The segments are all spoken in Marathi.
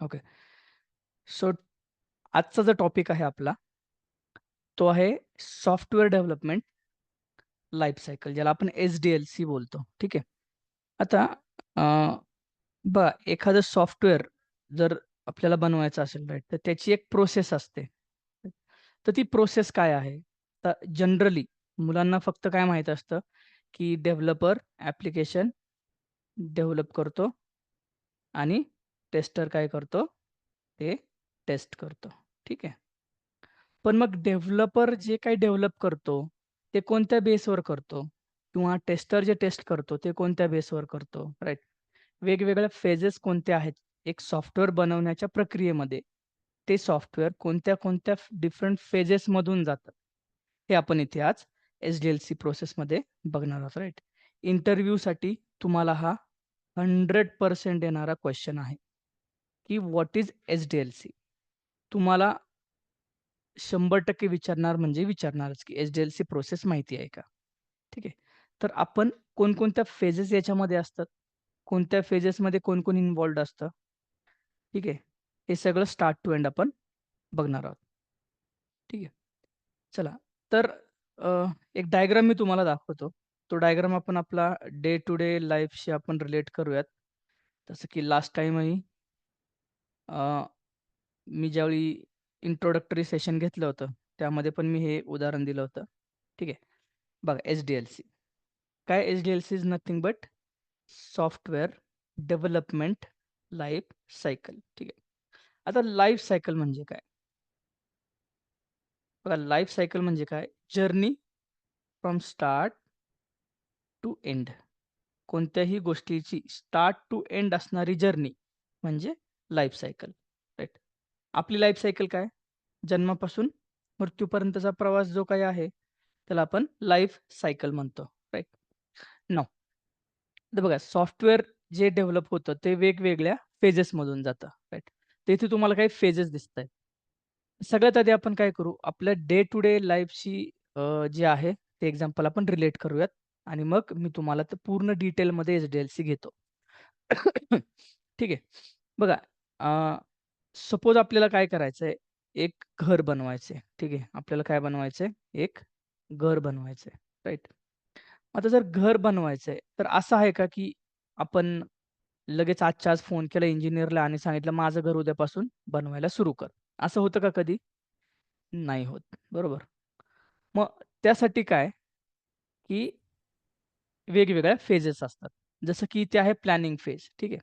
ओके. सो आजचा जो टॉपिक आहे आपला, तो आहे सॉफ्टवेअर डेव्हलपमेंट लाईफ सायकल, ज्याला आपण SDLC बोलतो. ठीक आहे. आता अ, बघा, एखादं सॉफ्टवेअर जर आपल्याला बनवायचं असेल, राईट, तर त्याची एक प्रोसेस असते. तर ती प्रोसेस काय आहे? तर जनरली मुलांना फक्त काय माहीत असतं, की डेव्हलपर ॲप्लिकेशन डेव्हलप करतो आणि टेस्टर काय करतो? ते टेस्ट करतो. ठीक आहे. पण मग डेव्हलपर जे काही डेव्हलप करतो, ते कोणत्या बेसवर करतो? किंवा टेस्टर जे टेस्ट करतो, ते कोणत्या बेसवर करतो? राइट. वेगवेगळ्या फेजेस कोणत्या आहेत? एक सॉफ्टवेअर बनवण्याच्या प्रक्रियेमध्ये ते सॉफ्टवेअर कोणत्या-कोणत्या डिफरंट फेजेसमधून जातं, हे आपण इथे आज SDLC प्रोसेसमध्ये बघणार आहोत, राइट. इंटरव्ह्यूसाठी तुम्हाला हा 100% येणारा क्वेशन आहे, की व्हॉट इस SDLC? तुम्हाला 100% विचारणार म्हणजे विचारणारच, की SDLC प्रोसेस माहिती आहे का? ठीक आहे. तर आपण कोणकोणत्या फेजेस याच्यामध्ये असतात, कोणत्या फेजेसमध्ये कोण-कोण इन्व्हॉल्व्ड असतं, ठीक आहे. हे सगळं स्टार्ट टू एंड आपण बघणार आहोत. ठीक आहे. चला, तर अ, एक डायग्राम मी तुम्हाला दाखवतो. तो डायग्राम आपण आपला डे टू डे लाईफशी आपण रिलेट करूयात. जसं की लास्ट टाईमही मी ज्यावेळी इंट्रोडक्टरी सेशन घेतलं होतं, त्यामध्ये पण मी हे उदाहरण दिलं होतं. ठीक आहे. बघा, SDLC. काय SDLC is nothing but software development life cycle. ठीक आहे. आता लाईफ सायकल म्हणजे काय? बघा, लाईफ सायकल म्हणजे काय? Journey from start to end. कोणत्याही गोष्टीची स्टार्ट टू एंड असणारी जर्नी म्हणजे लाईफ सायकल. राइट. आपली लाईफ सायकल काय? जन्मापासून मृत्यूपर्यंतचा प्रवास जो काही आहे, त्याला आपण लाईफ सायकल म्हणतो. राइट. नाऊ, तर बघा, सॉफ्टवेअर जे डेव्हलप होतं ते वेगवेगळ्या फेजेसमधून जातं. राइट. तर इथे तुम्हाला काही फेजेस दिसतायत. सगळ्यात आधी आपण काय करू, आपल्या डे टू डे लाईफशी जे आहे ते एक्झाम्पल आपण रिलेट करूयात आणि मग मी तुम्हाला ते पूर्ण डिटेलमध्ये SDLC घेतो. ठीक आहे. बघा, सपोज आपल्याला काय करायचंय, एक घर बनवायचंय. ठीक आहे. आपल्याला काय बनवायचंय? एक घर बनवायचंय. राइट. आता जर घर बनवायचंय, तर असं आहे का, की आपण लगेच आजच्या आज फोन केला इंजिनिअरला आणि सांगितलं, "माझं घर उद्यापासून बनवायला सुरू कर." असं होतं का कधी? नाही होत. बरोबर. मग त्यासाठी काय, की वेगवेगळ्या फेजेस असतात. जसं की इथे आहे प्लॅनिंग फेज. ठीक आहे.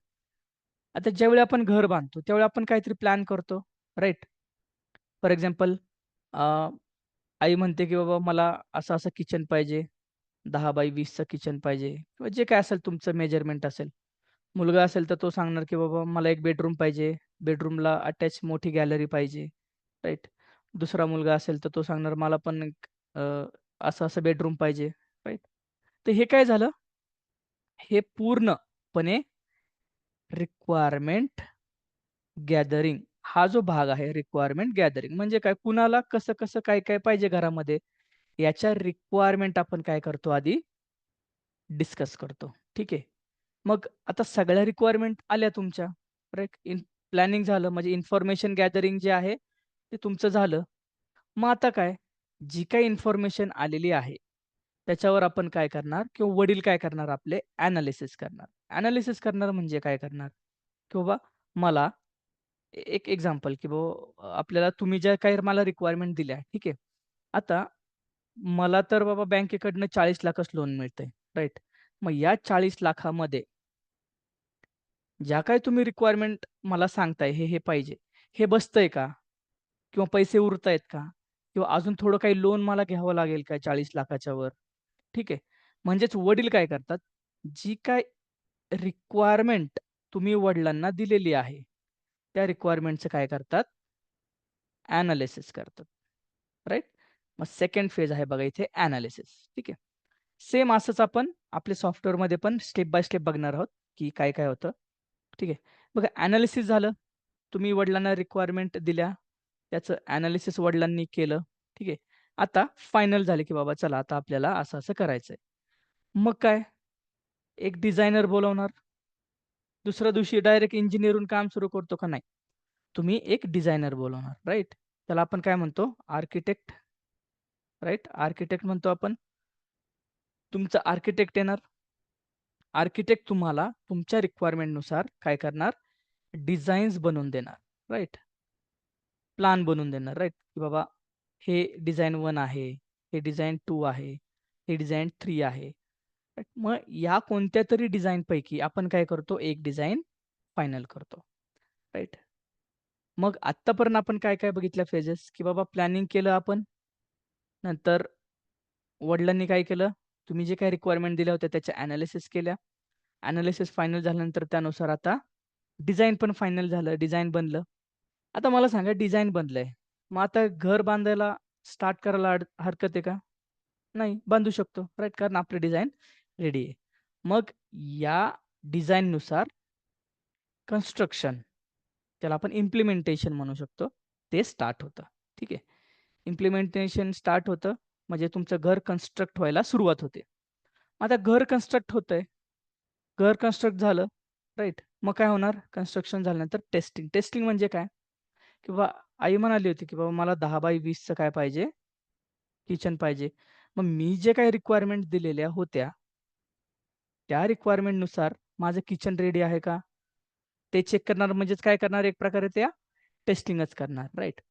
आता ज्यावेळी आपण घर बांधतो, त्यावेळी आपण काहीतरी प्लॅन करतो, राइट? फॉर एक्झाम्पल, आई म्हणते, की "बाबा मला असं-असं किचन पाहिजे, 10 बाय 20चं किचन पाहिजे" किंवा जे काही असेल तुमचं मेजरमेंट असेल. मुलगा असेल तर तो सांगणार, की "बाबा मला एक बेडरूम पाहिजे, बेडरूमला अटॅच मोठी गॅलरी पाहिजे." राइट. दुसरा मुलगा असेल तर तो सांगणार, "मला पण एक असं-असं बेडरूम पाहिजे." राइट. तर हे काय झालं? हे पूर्णपणे रिक्वायरमेंट गॅदरिंग हा जो भाग आहे, रिक्वायरमेंट गॅदरिंग म्हणजे काय? कुणाला कसं-कसं, काय-काय पाहिजे घरामध्ये, याच्या रिक्वायरमेंट आपण काय करतो आधी डिस्कस करतो. ठीक आहे. मग आता सगळ्या रिक्वायरमेंट आल्या तुमच्या, राइट? प्लॅनिंग झालं म्हणजे इन्फॉर्मेशन गॅदरिंग जे आहे, ते तुमचं झालं. मग आता काय? जी काही इन्फॉर्मेशन आलेली आहे, त्याच्यावर आपण काय करणार किंवा वडील काय करणार आपले एनालिसिस करणार. एनालिसिस करणार म्हणजे काय करणार? की बाबा मला एक एक्झाम्पल, की आपल्याला तुम्ही ज्या काही मला रिक्वायरमेंट दिल्या, ठीक आहे. आता मला तर बाबा बँकेकडनं 40,00,000च लोन मिळतंय, राइट? मग या 40,00,000मध्ये ज्या काही तुम्ही रिक्वायरमेंट मला सांगताय, हे पाहिजे. हे बसतंय का? किंवा पैसे उरतायत का? किंवा अजून थोडं काही लोन मला घ्यावं लागेल का 40,00,000च्या वर? ठीक आहे. म्हणजेच वडील काय करतात, जी काय रिक्वायरमेंट तुम्ही वडिलांना दिलेली आहे, त्या रिक्वायरमेंटचं काय करतात, एनालिसिस करतात. राइट? मग सेकंड फेज आहे बघा इथे एनालिसिस. ठीक आहे. सेम असंच आपण आपल्या सॉफ्टवेअरमध्ये पण स्टेप बाय स्टेप बघणार आहोत, की काय-काय होतं. ठीक आहे. बघा, एनालिसिस झालं. तुम्ही वडिलांना रिक्वायरमेंट दिल्या. त्याचं एनालिसिस वडिलांनी केलं. ठीक आहे. आता फायनल झाले, की बाबा चला आता आपल्याला असं-असं करायचंय. मग काय? एक डिझायनर बोलावणार. दुसऱ्या दिवशी डायरेक्ट इंजिनिअर काम सुरू करतो का? नाही. तुम्ही एक डिझायनर बोलवणार, राइट? त्याला आपण काय म्हणतो? Architect, right? आर्किटेक्ट म्हणतो आपण. तुमचा आर्किटेक्ट येणार. आर्किटेक्ट तुम्हाला तुमच्या रिक्वायरमेंटनुसार काय करणार? डिझाईन्स बनवून देणार, राइट? प्लॅन बनवून देणार, राइट? की बाबा हे डिझाइन 1 आहे, हे डिझाइन 2 आहे, हे डिझाइन 3 आहे. राइट? मग या कोणत्यातरी डिझाइनपैकी आपण काय करतो? एक डिझाइन फायनल करतो, राइट? मग आत्तापर्यंत आपण काय-काय बघितल्या फेजेस, की बाबा प्लॅनिंग केलं आपण. नंतर वडिलांनी काय केलं? तुम्ही जे काही रिक्वायरमेंट दिल्या होत्या त्याच्या एनालिसिस केल्या. एनालिसिस फायनल झाल्यानंतर त्यानुसार आता डिझाइन पण फायनल झालं, डिझाइन बनलं. आता मला सांगा डिझाइन बनलंय. मग आता घर बांधायला स्टार्ट करायला हरकत आहे का? नाही, बांधू शकतो, राइट? कारण आपलं डिझाइन रेडी आहे. मग या डिझाइननुसार कन्स्ट्रक्शन, त्याला आपण इम्प्लिमेंटेशन म्हणू शकतो, ते स्टार्ट होतं. ठीक आहे. इम्प्लिमेंटेशन स्टार्ट होतं म्हणजे तुमचं घर कन्स्ट्रक्ट व्हायला सुरुवात होते. आता घर कन्स्ट्रक्ट होतंय, घर कन्स्ट्रक्ट झालं, राइट? मग काय होणार? कन्स्ट्रक्शन झाल्यानंतर टेस्टिंग. टेस्टिंग म्हणजे काय? किंवा आई म्हणाली होती, की बाबा मला 10 बाय 20 चं काय पाहिजे? किचन पाहिजे. मग मी जे काही रिक्वायरमेंट दिलेल्या होत्या, त्या रिक्वायरमेंटनुसार माझं किचन रेडी आहे का? ते चेक करणार म्हणजेच काय करणार? एक प्रकारे त्या टेस्टिंगच करणार, राइट?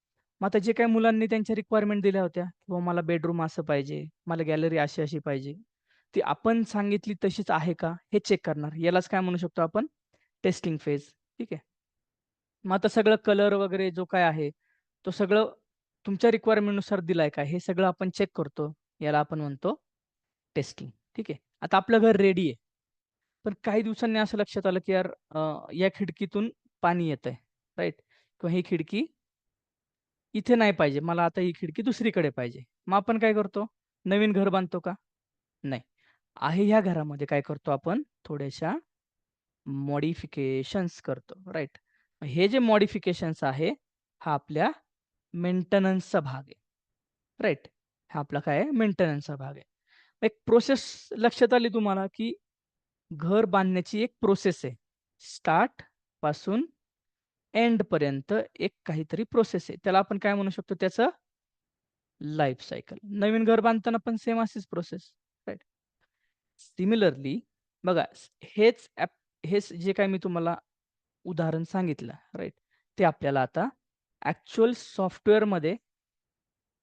मग आता जे काही मुलांनी त्यांच्या रिक्वायरमेंट दिल्या होत्या, किंवा मला बेडरूम असं पाहिजे, मला गॅलरी अशी-अशी पाहिजे. ती आपण सांगितली तशीच आहे का? हे चेक करणार. यालाच काय म्हणू शकतो आपण? Testing phase. ठीक आहे. मग आता सगळं कलर वगैरे जो काय आहे, तो सगळं तुमच्या रिक्वायरमेंटनुसार दिलाय का? हे सगळं आपण चेक करतो. याला आपण म्हणतो टेस्टिंग. ठीक आहे. आता आपलं घर रेडी आहे. पण काही दिवसांनी असं लक्षात आलं, की यार या खिडकीतून पाणी येतंय, राइट? किंवा ही खिडकी इथे नाही पाहिजे. मला आता ही खिडकी दुसरीकडे पाहिजे. मग आपण काय करतो? नवीन घर बांधतो का? नाही. आहे ह्या घरामध्ये काय करतो आपण? थोड्याशा मॉडिफिकेशन्स करतो, राइट? हे जे मॉडिफिकेशन्स आहे, हा आपल्या मेंटेनन्सचा भाग आहे, राइट? हा आपला काय आहे? मेंटेनन्सचा भाग आहे. एक प्रोसेस लक्षात आली तुम्हाला, की घर बांधण्याची एक प्रोसेस आहे. स्टार्ट पासून एंडपर्यंत एक काहीतरी प्रोसेस आहे. त्याला आपण काय म्हणू शकतो? त्याचं लाईफ सायकल. नवीन घर बांधताना पण सेम अशीच प्रोसेस, राइट? सिमिलरली बघा हेच जे काही मी तुम्हाला उदाहरण सांगितलं, राइट? ते आपल्याला आता ॲक्चुअल सॉफ्टवेअरमध्ये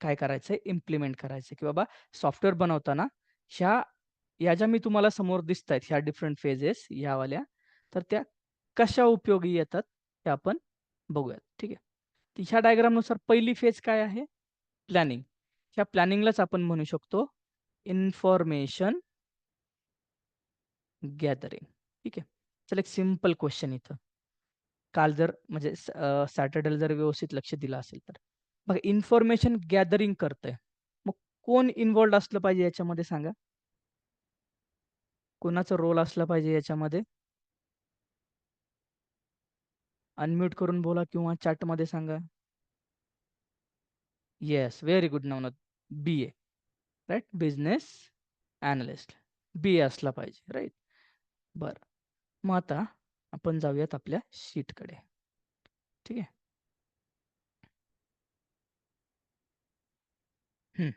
काय करायचंय? इम्प्लिमेंट करायचंय, की बाबा सॉफ्टवेअर बनवताना ह्या या ज्या मी तुम्हाला समोर दिसतायत ह्या डिफरंट फेजेस ह्यावाल्या, तर त्या कशा उपयोगी येतात ते आपण बघूयात. ठीक आहे. तर ह्या डायग्रामनुसार पहिली फेज काय आहे? प्लॅनिंग. ह्या प्लॅनिंगलाच आपण म्हणू शकतो इन्फॉर्मेशन गॅदरिंग. ठीक आहे. चला एक सिंपल क्वेश्चन इथं. काल जर म्हणजे सॅटर्डेला जर व्यवस्थित लक्ष दिलं असेल तर. बघा इन्फॉर्मेशन गॅदरिंग करतंय. मग कोण इन्व्हॉल्व्ड असलं पाहिजे याच्यामध्ये सांगा? कोणाचा रोल असला पाहिजे याच्यामध्ये? अनम्यूट करून बोला किंवा चॅटमध्ये सांगा. Yes, very good Navnath. B A, right? Business analyst. B A असला पाहिजे, राइट? बरं. मग आता आपण जाऊयात आपल्या शीटकडे. ठीक आहे? हं.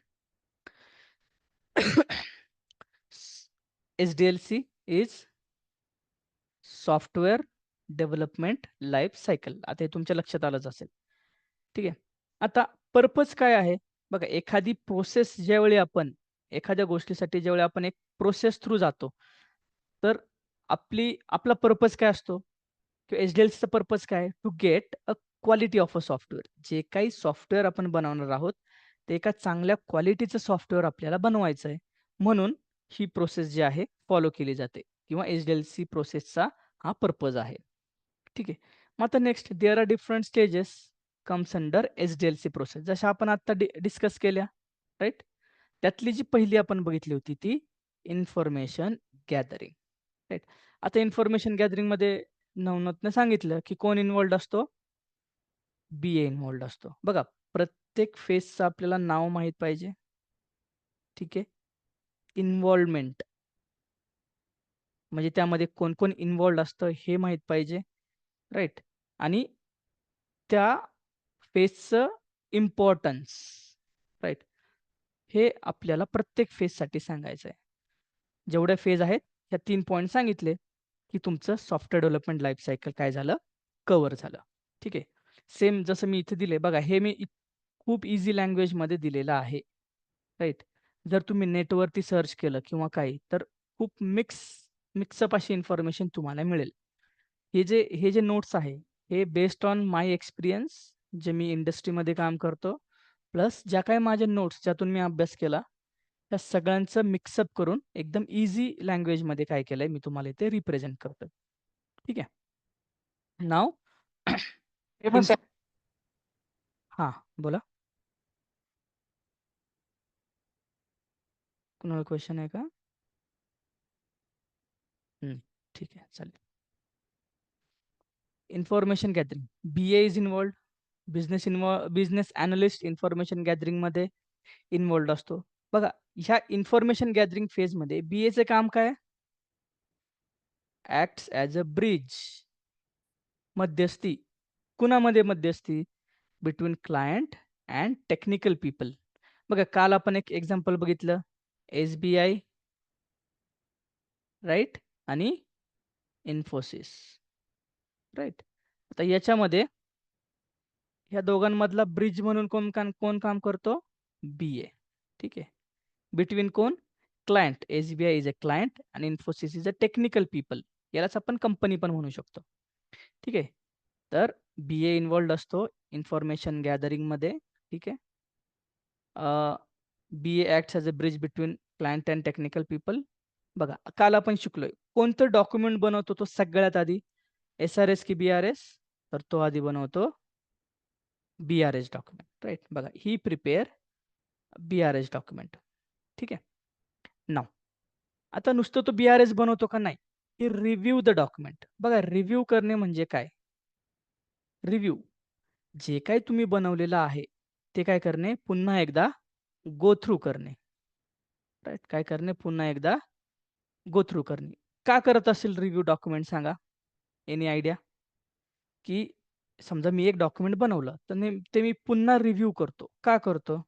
SDLC is software development life cycle. आता हे तुमच्या लक्षात आलंच असेल. ठीक आहे. आता पर्पज काय आहे? बघा एखादी प्रोसेस ज्यावेळी आपण एखाद्या गोष्टीसाठी ज्यावेळी आपण एक प्रोसेस थ्रू जातो, तर आपला पर्पज काय असतो? किंवा एच-डी-एल-सीचा पर्पज काय आहे? To get a quality of a software. जे काही सॉफ्टवेअर आपण बनवणार आहोत, ते एका चांगल्या क्वालिटीचं सॉफ्टवेअर आपल्याला बनवायचं आहे. म्हणून ही प्रोसेस जी आहे फॉलो केली जाते किंवा एच-डी-एल-सी प्रोसेसचा हा पर्पज आहे. ठीक आहे. मग आता next there are different stages comes under HDLC process. जशा आपण आता डिस्कस केल्या, राइट? त्यातली जी पहिली आपण बघितली होती ती इन्फॉर्मेशन गॅदरिंग, राइट? आता इन्फॉर्मेशन गॅदरिंगमध्ये नवनाथनं सांगितलं, की कोण इन्व्हॉल्व्ड असतो? बी-ए इन्व्हॉल्व्ड असतो. बघा प्रत्येक फेजचं आपल्याला नाव माहीत पाहिजे. ठीक आहे. इन्व्हॉल्वमेंट म्हणजे त्यामध्ये कोण-कोण इन्व्हॉल्व्ड असतं हे माहीत पाहिजे, राइट? आणि त्या फेजचं इम्पॉर्टन्स, राईट, हे आपल्याला प्रत्येक फेजसाठी सांगायचं आहे. जेवढे फेज आहेत, ह्या 3 पॉइंट सांगितले, की तुमचं सॉफ्टवेअर डेव्हलपमेंट लाईफ सायकल काय झालं, कव्हर झालं. ठीक आहे. सेम जसं मी इथे दिले बघा, हे मी खूप ईझी लँग्वेजमध्ये दिलेलं आहे. राईट. जर तुम्ही नेटवरती सर्च केलं किंवा काही, तर खूप मिक्सअप अशी इन्फॉर्मेशन तुम्हाला मिळेल. हे जे नोट्स आहे, हे बेस्ड ऑन माय एक्सपिरियन्स, जे मी इंडस्ट्रीमध्ये काम करतो, प्लस ज्या काही माझ्या नोट्स ज्यातून मी अभ्यास केला, त्या सगळ्यांचं मिक्सअप करून एकदम ईझी लँग्वेजमध्ये काय केलंय मी तुम्हाला इथे रिप्रेझेंट करतो. ठीक आहे. नाव हां, बोला. कुणाला क्वेश्चन आहे का? ठीक आहे, चालेल. Information gathering, BA is involved. Business analyst information गॅदरिंगमध्ये इन्व्हॉल्ड असतो. बघा, ह्या इन्फॉर्मेशन गॅदरिंग फेजमध्ये BAचं काम काय? ॲक्ट्स ॲज अ ब्रिज, मध्यस्थी. कुणामध्ये मध्यस्थी? Between client and technical people. बघा, काल आपण एक एक्झाम्पल बघितलं, SBI, राईट, आणि इन्फोसिस, राईट. आता याच्यामध्ये ह्या दोघांमधला ब्रिज म्हणून कोण काम करतो? BA. ठीक आहे. बिटवीन कोण? Client. SBI is a client आणि Infosys is a technical people. यालाच आपण कंपनी पण म्हणू शकतो. ठीक आहे. तर BA इन्व्हॉल्ड असतो इन्फॉर्मेशन गॅदरिंगमध्ये. ठीक आहे. BA acts as a bridge between client and technical people. बघा, काल आपण शिकलोय कोणतं डॉक्युमेंट बनवतो तो सगळ्यात आधी, SRS की BRS? तर तो आधी बनवतो BRS डॉक्युमेंट, राईट. बघा, ही प्रिपेअर BRS डॉक्युमेंट. ठीक आहे. नाव, आता नुसतं तो BRS बनवतो का? नाही. ही रिव्ह्यू द डॉक्युमेंट. बघा, रिव्ह्यू करणे म्हणजे काय? रिव्ह्यू, जे काही तुम्ही बनवलेलं आहे ते काय करणे? पुन्हा एकदा गो थ्रू करणे, राईट. काय करणे? पुन्हा एकदा गो थ्रू करणे. का करत असेल रिव्ह्यू डॉक्युमेंट सांगा? Any idea? की समजा मी एक डॉक्युमेंट बनवलं, तर ते मी पुन्हा रिव्ह्यू करतो. का करतो?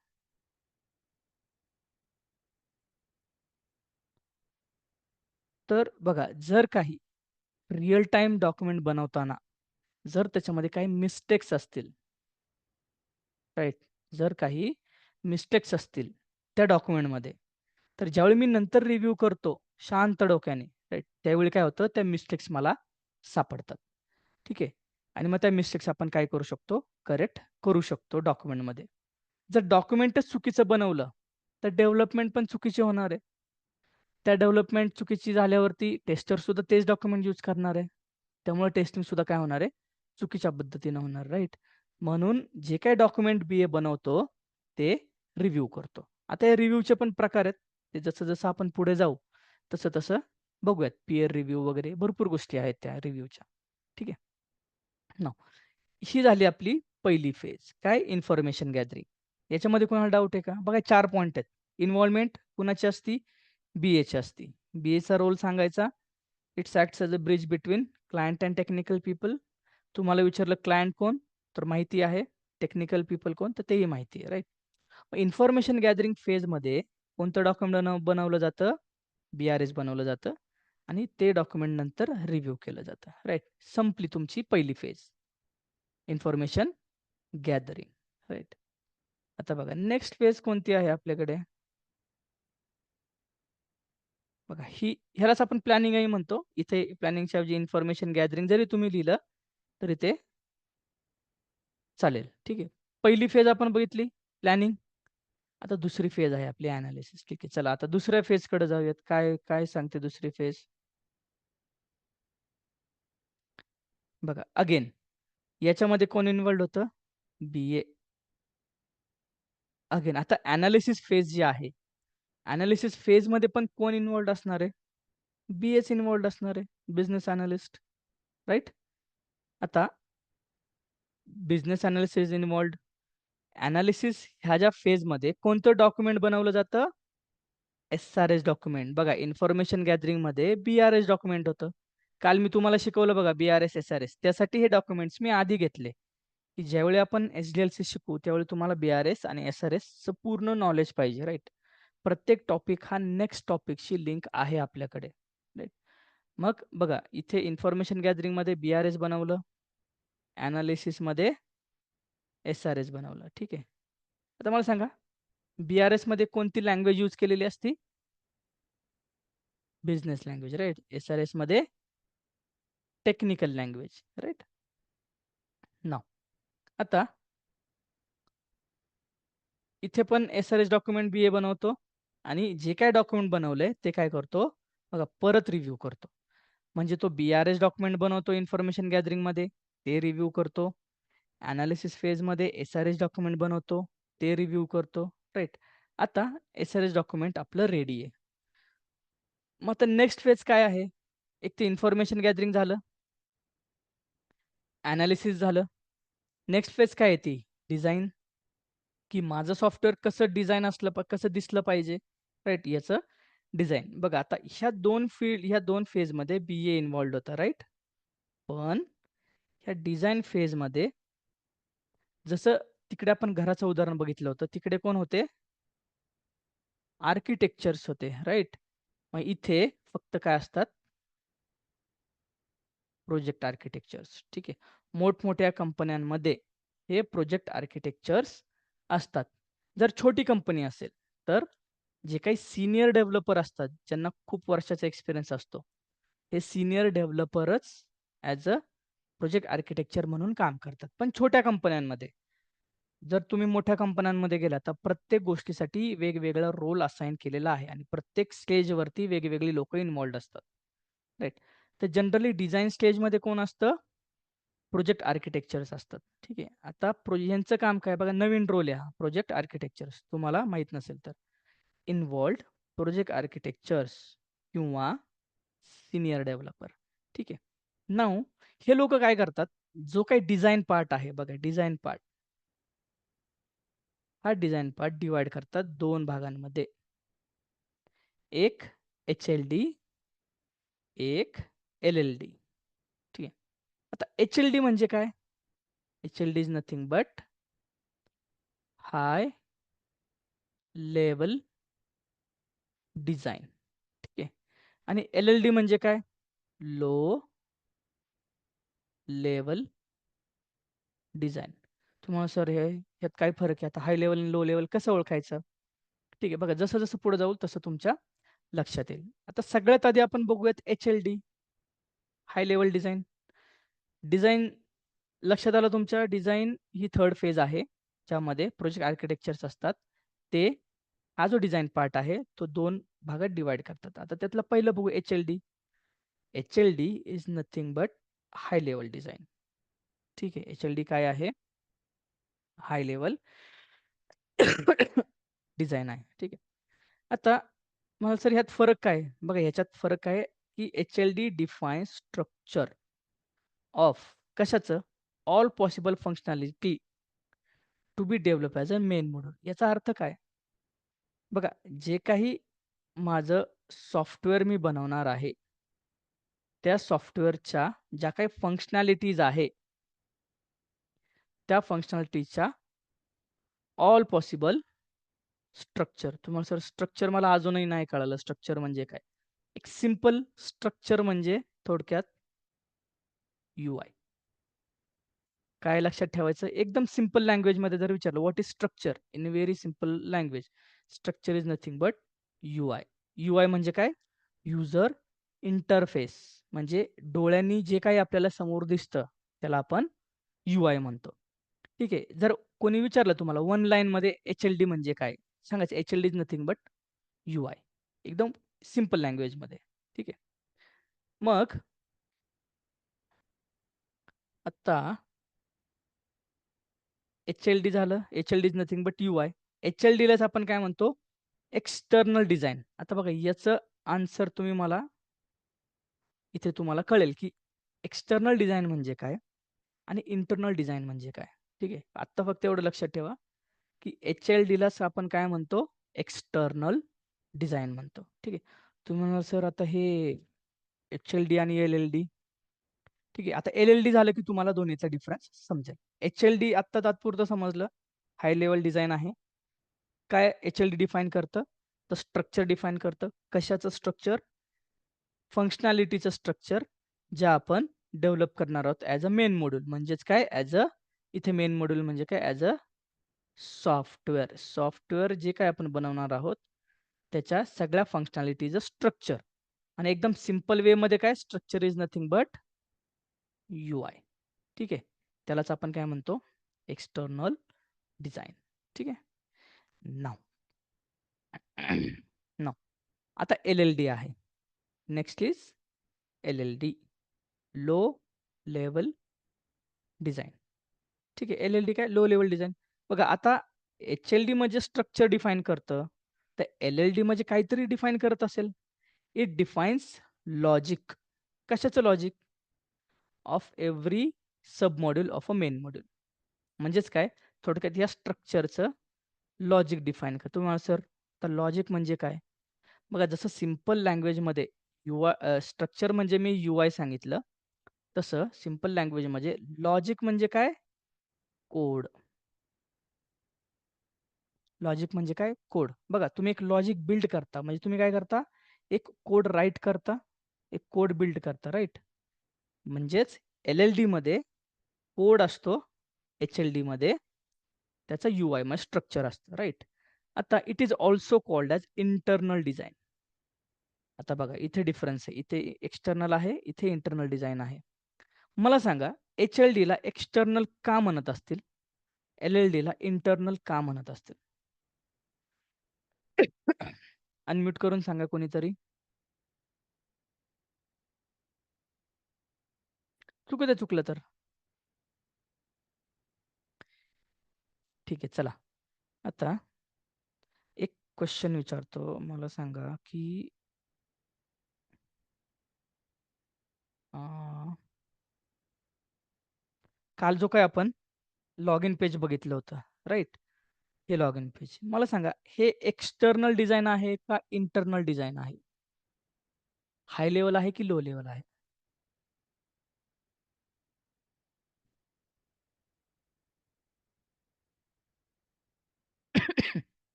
तर बघा, जर काही रिअल टाईम डॉक्युमेंट बनवताना जर त्याच्यामध्ये काही मिस्टेक्स असतील, राईट, जर काही मिस्टेक्स असतील त्या डॉक्युमेंटमध्ये, तर ज्यावेळी मी नंतर रिव्ह्यू करतो शांत डोक्याने, राईट, त्यावेळी काय होतं, त्या मिस्टेक्स मला सापडतात. ठीक आहे. आणि मग त्या मिस्टेक्स आपण काय करू शकतो? करेक्ट करू शकतो डॉक्युमेंटमध्ये. जर डॉक्युमेंटच चुकीचं बनवलं, तर डेव्हलपमेंट पण चुकीची होणार आहे. त्या डेव्हलपमेंट चुकीची झाल्यावरती टेस्टर सुद्धा तेच डॉक्युमेंट यूज करणार आहे. त्यामुळे टेस्टिंग सुद्धा काय होणार आहे? चुकीच्या पद्धतीनं होणार, राईट. म्हणून जे काही डॉक्युमेंट BA बनवतो ते रिव्ह्यू करतो. आता या रिव्ह्यूचे पण प्रकार आहेत. ते जसं-जसं आपण पुढे जाऊ तसं-तसं बघूयात. पीअर रिव्ह्यू वगैरे भरपूर गोष्टी आहेत त्या रिव्ह्यूच्या. ठीक आहे. नाऊ, ही झाली आपली पहिली फेज. काय? Information gathering. याच्यामध्ये कोणाला डाऊट आहे का? बघा, 4 पॉइंट आहेत. इन्व्हॉल्वमेंट कुणाची असती? BAची असती. BAचा रोल सांगायचा. It's acts as a bridge between client and technical people. तुम्हाला विचारलं क्लायंट कोण? तर माहिती आहे. टेक्निकल पीपल कोण? तर तेही माहिती आहे, राईट. इन्फॉर्मेशन गॅदरिंग फेजमध्ये कोणतं डॉक्युमेंट बनवलं जातं? BRS बनवलं जातं आणि ते डॉक्युमेंट नंतर रिव्ह्यू केलं जातं, राईट. संपली तुमची पहिली फेज, इन्फॉर्मेशन गॅदरिंग, राईट. आता बघा, नेक्स्ट फेज कोणती आहे आपल्याकडे? बघा, ह्यालाच आपण प्लॅनिंगही म्हणतो. इथे प्लॅनिंगच्या ऐवजी इन्फॉर्मेशन गॅदरिंग जरी तुम्ही लिहिलं तरी ते चालेल. ठीक आहे. पहिली फेज आपण बघितली, प्लॅनिंग. आता दुसरी फेज आहे आपली एनालिसिस. ठीक आहे. चला आता दुसऱ्या फेजकडे जाऊयात. काय काय सांगते दुसरी फेज? बघा, अगेन याच्यामध्ये कोण इन्व्हॉल्व्ड होतं? BA. अगेन आता एनालिसिस फेज जी आहे, एनालिसिस फेजमध्ये पण कोण इन्व्हॉल्व्ड असणार आहे? BAच इन्व्हॉल्व्ड असणार आहे, बिझनेस अॅनालिस्ट, राईट. आता बिझनेस अॅनालिसिस इन्व्हॉल्व्ड. एनालिसिस ह्या ज्या फेजमध्ये कोणतं डॉक्युमेंट बनवलं जातं? SRS document. बघा, इन्फॉर्मेशन गॅदरिंगमध्ये BRS डॉक्युमेंट होतं. काल मी तुम्हाला शिकवलं बघा, BRS, SRS. त्यासाठी हे डॉक्युमेंट्स मी आधी घेतले, की ज्यावेळी आपण एस-डी-एल-सी शिकू, त्यावेळी तुम्हाला बी-आर-एस आणि एस-आर-एसचं पूर्ण नॉलेज पाहिजे, राइट? प्रत्येक टॉपिक हा नेक्स्ट टॉपिकशी लिंक आहे आपल्याकडे, राइट? मग बघा, इथे इन्फॉर्मेशन गॅदरिंगमध्ये बी-आर-एस बनवलं, एनालिसिसमध्ये एस-आर-एस बनवलं, ठीक आहे. आता मला सांगा, बी-आर-एसमध्ये कोणती लँग्वेज यूज केलेली असती? Business language, right? एस-आर-एसमध्ये टेक्निकल लँग्वेज, राइट? नाऊ आता इथे पण एस-आर-एस डॉक्युमेंट बी-ए बनवतो आणि जे काही डॉक्युमेंट बनवलंय ते काय करतो, बघा परत रिव्ह्यू करतो. म्हणजे तो बी-आर-एस डॉक्युमेंट बनवतो इन्फॉर्मेशन गॅदरिंगमध्ये, ते रिव्ह्यू करतो. एनालिसिस फेजमध्ये एस-आर-एस डॉक्युमेंट बनवतो, ते रिव्ह्यू करतो, राइट? आता एस-आर-एस डॉक्युमेंट आपलं रेडी आहे. मग आता नेक्स्ट फेज काय आहे? एक ते इन्फॉर्मेशन गॅदरिंग झालं, एनालिसिस झालं. नेक्स्ट फेज काय आहे ती? डिझाइन. की माझं सॉफ्टवेअर कसं डिझाइन असलं कसं दिसलं पाहिजे, राइट? याचं डिझाइन. बघा आता ह्या 2 फेजमध्ये बी-ए इन्व्हॉल्व्ड होता, राइट? पण ह्या डिझाइन फेजमध्ये जसं तिकडे आपण घराचं उदाहरण बघितलं होतं, तिकडे कोण होते? आर्किटेक्चर्स होते, राइट? मग इथे फक्त काय असतात? प्रोजेक्ट आर्किटेक्चर्स, ठीक आहे. मोठमोठ्या कंपन्यांमध्ये हे प्रोजेक्ट आर्किटेक्चर्स असतात. जर छोटी कंपनी असेल, तर जे काही सीनियर डेव्हलपर असतात, ज्यांना खूप वर्षाचा एक्सपिरियन्स असतो, हे सीनियर डेव्हलपरच ॲज अ प्रोजेक्ट आर्किटेक्चर म्हणून काम करतात. पण छोट्या कंपन्यांमध्ये, जर तुम्ही मोठ्या कंपन्यांमध्ये गेला, तर प्रत्येक गोष्टीसाठी वेगवेगळा रोल असाइन केलेला आहे आणि प्रत्येक स्टेजवरती वेगवेगळी लोकं इन्व्हॉल्व्ड असतात, राइट? तर जनरली डिझाइन स्टेजमध्ये कोण असतं? प्रोजेक्ट आर्किटेक्चर्स असतात, ठीक आहे. आता ह्यांचं काम काय बघा, नवीन रोल आहे हा प्रोजेक्ट आर्किटेक्चर्स, तुम्हाला माहीत नसेल तर. इन्व्हॉल्व्ड प्रोजेक्ट आर्किटेक्चर्स किंवा सीनियर डेव्हलपर, ठीक आहे. नाऊ हे लोकं काय करतात, जो काही डिझाइन पार्ट आहे बघा, डिझाइन पार्ट, हा डिझाइन पार्ट डिव्हाईड करतात 2 भागांमध्ये. एक एच-एल-डी, एक एल-एल-डी, ठीक आहे. आता एच-एल-डी म्हणजे काय? H-L-D is nothing but high level design, ठीक आहे. आणि एल-एल-डी म्हणजे काय? Low level design. तुम्हाला सर ह्यात काय फरक आहे? आता हाय लेव्हल आणि लो लेव्हल कसं ओळखायचं? ठीक आहे, बघा जसं-जसं पुढे जाऊ तसं तुमच्या लक्षात येईल. आता सगळ्यात आधी आपण बघूयात H-L-D, high level design. Design लक्षात आलं तुमच्या? डिझाइन ही 3rd फेज आहे, ज्यामध्ये प्रोजेक्ट आर्किटेक्चर्स असतात. ते हा जो डिझाइन पार्ट आहे, तो 2 भागात डिव्हाईड करतात. आता त्यातलं पहिलं बघू H-L-D. H-L-D is nothing but high level design, ठीक आहे. एच-एल-डी काय आहे? हाय लेव्हल डिझाइन आहे, ठीक आहे. आता मला सर ह्यात फरक काय आहे? बघा ह्याच्यात फरक काय आहे, की एच-एल-डी डिफाईन्स स्ट्रक्चर ऑफ कशाचं? All possible functionality to be develop as a main module. याचा अर्थ काय? बघा, जे काही माझं सॉफ्टवेअर मी बनवणार आहे, त्या सॉफ्टवेअरच्या ज्या काही फंक्शनॅलिटीज आहे, त्या फंक्शनॅलिटीच्या ऑल पॉसिबल स्ट्रक्चर. तुम्हाला सर स्ट्रक्चर मला अजूनही नाही कळालं, स्ट्रक्चर म्हणजे काय? एक सिंपल स्ट्रक्चर म्हणजे थोडक्यात यू-आय. काय लक्षात ठेवायचं? एकदम सिंपल लँग्वेजमध्ये जर विचारलं, what is structure? In very simple language, structure is nothing but UI. UI म्हणजे काय? User interface. म्हणजे डोळ्यांनी जे काही आपल्याला समोर दिसतं, त्याला आपण यू-आय म्हणतो. ठीक आहे. जर कोणी विचारलं तुम्हाला वन लाईनमध्ये एच-एल-डी म्हणजे काय? सांगायचं H L D is nothing but U I. एकदम सिंपल लँग्वेजमध्ये. ठीक आहे. मग आता एच-एल-डी झालं. H L D is nothing but U I. एच-एल-डीलाच आपण काय म्हणतो? External design. आता बघा याचं आन्सर तुम्ही मला इथे तुम्हाला कळेल, की एक्सटर्नल डिझाइन म्हणजे काय आणि इंटर्नल डिझाइन म्हणजे काय? ठीक आहे. आत्ता फक्त एवढं लक्षात ठेवा, की एच-एल-डीलाच आपण काय म्हणतो? एक्सटर्नल डिझाइन म्हणतो. ठीक आहे. तुम्ही म्हणाल, "सर आता हे एच-एल-डी आणि एल-एल-डी ठीक आहे. आता एल-एल-डी झालं की तुम्हाला दोन्हीचा डिफरन्स समजेल. एच-एल-डी आत्ता तात्पुरतं समजलं. हाय लेव्हल डिझाइन आहे. काय एच-एल-डी डिफाईन करतं? तर स्ट्रक्चर डिफाईन करतं. कशाचं स्ट्रक्चर? फंक्शनॅलिटीचं स्ट्रक्चर जे आपण डेव्हलप करणार आहोत ॲज अ मेन मॉड्यूल. म्हणजेच काय? ॲज अ इथे मेन मॉड्यूल म्हणजे काय? As a software. सॉफ्टवेअर जे काही आपण बनवणार आहोत, त्याच्या सगळ्या फंक्शनॅलिटीचं स्ट्रक्चर आणि एकदम सिंपल वेमध्ये काय? Structure is nothing but UI. ठीक आहे. त्यालाच आपण काय म्हणतो? External design. ठीक आहे. नाऊ नाऊ आता एल-एल-डी आहे. Next is L-L-D. Low level design. ठीक आहे. एल-एल-डी काय? Low level design. बघा आता एच-एल-डी म्हणजे स्ट्रक्चर डिफाईन करतं. तर एल-एल-डी म्हणजे काहीतरी डिफाईन करत असेल. It defines logic. कशाचं logic? Of every sub module of a main module. म्हणजेच काय? थोडक्यात या स्ट्रक्चरचं लॉजिक डिफाईन करतो. तुम्ही म्हणाल सर तर लॉजिक म्हणजे काय? बघा जसं सिंपल लँग्वेजमध्ये स्ट्रक्चर म्हणजे मी यू-आय सांगितलं. तसं सिंपल लँग्वेजमध्ये लॉजिक म्हणजे काय? कोड. लॉजिक म्हणजे काय? कोड. बघा तुम्ही एक लॉजिक बिल्ड करता म्हणजे तुम्ही काय करता? एक कोड राईट करता, एक कोड बिल्ड करता, राइट? म्हणजेच एल-एल-डीमध्ये कोड असतो, एच-एल-डीमध्ये त्याचा यू-आय म्हणजे स्ट्रक्चर असतं, राइट? आता it is also called as internal design. आता बघा इथे डिफरन्स आहे. इथे एक्सटर्नल आहे, इथे इंटर्नल डिझाइन आहे. मला सांगा एच-एल-डीला एक्सटर्नल का म्हणत असतील? एल-एल-डीला इंटर्नल का म्हणत असतील? अनम्यूट करून सांगा कोणीतरी. चुकलं तर. ठीक आहे चला. आता एक क्वेश्चन विचारतो. मला सांगा की अ, काल जो काही आपण लॉगिन पेज बघितलं होतं, राइट? हे लॉगिन पेज. मला सांगा हे एक्सटर्नल डिझाइन आहे का इंटर्नल डिझाइन आहे? हाय लेव्हल आहे की लो लेव्हल आहे?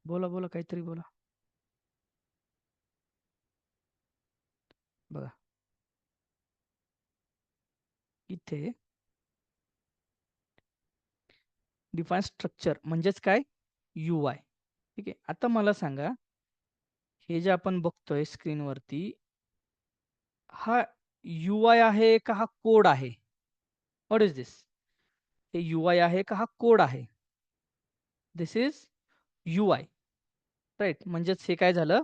बोला, बोला काहीतरी बोला. बघा इथे डिफाईन स्ट्रक्चर म्हणजेच काय? यू-आय. ठीक आहे. आता मला सांगा हे जे आपण बघतोय स्क्रीनवरती हा यू-आय आहे का हा कोड आहे? What is this? हे यू-आय आहे का हा कोड आहे? This is U I, right? म्हणजेच हे काय झालं?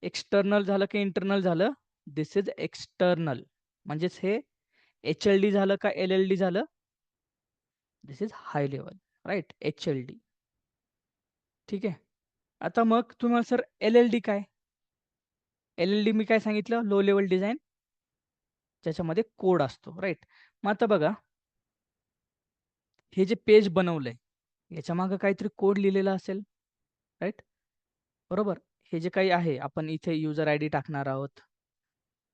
एक्सटर्नल झालं की इंटर्नल झालं? This is external. म्हणजेच हे एच-एल-डी झालं का एल-एल-डी झालं? This is high level, right? H L D. ठीक आहे. आता मग तुम्हाला सर एल-एल-डी काय? एल-एल-डी मी काय सांगितलं? लो लेव्हल डिझाइन ज्याच्यामध्ये कोड असतो, राइट? मग आता बघा हे जे पेज बनवलंय याच्यामागे काहीतरी कोड लिहिलेला असेल, राइट? बरोबर. हे जे काही आहे आपण इथे युजर आयडी टाकणार आहोत.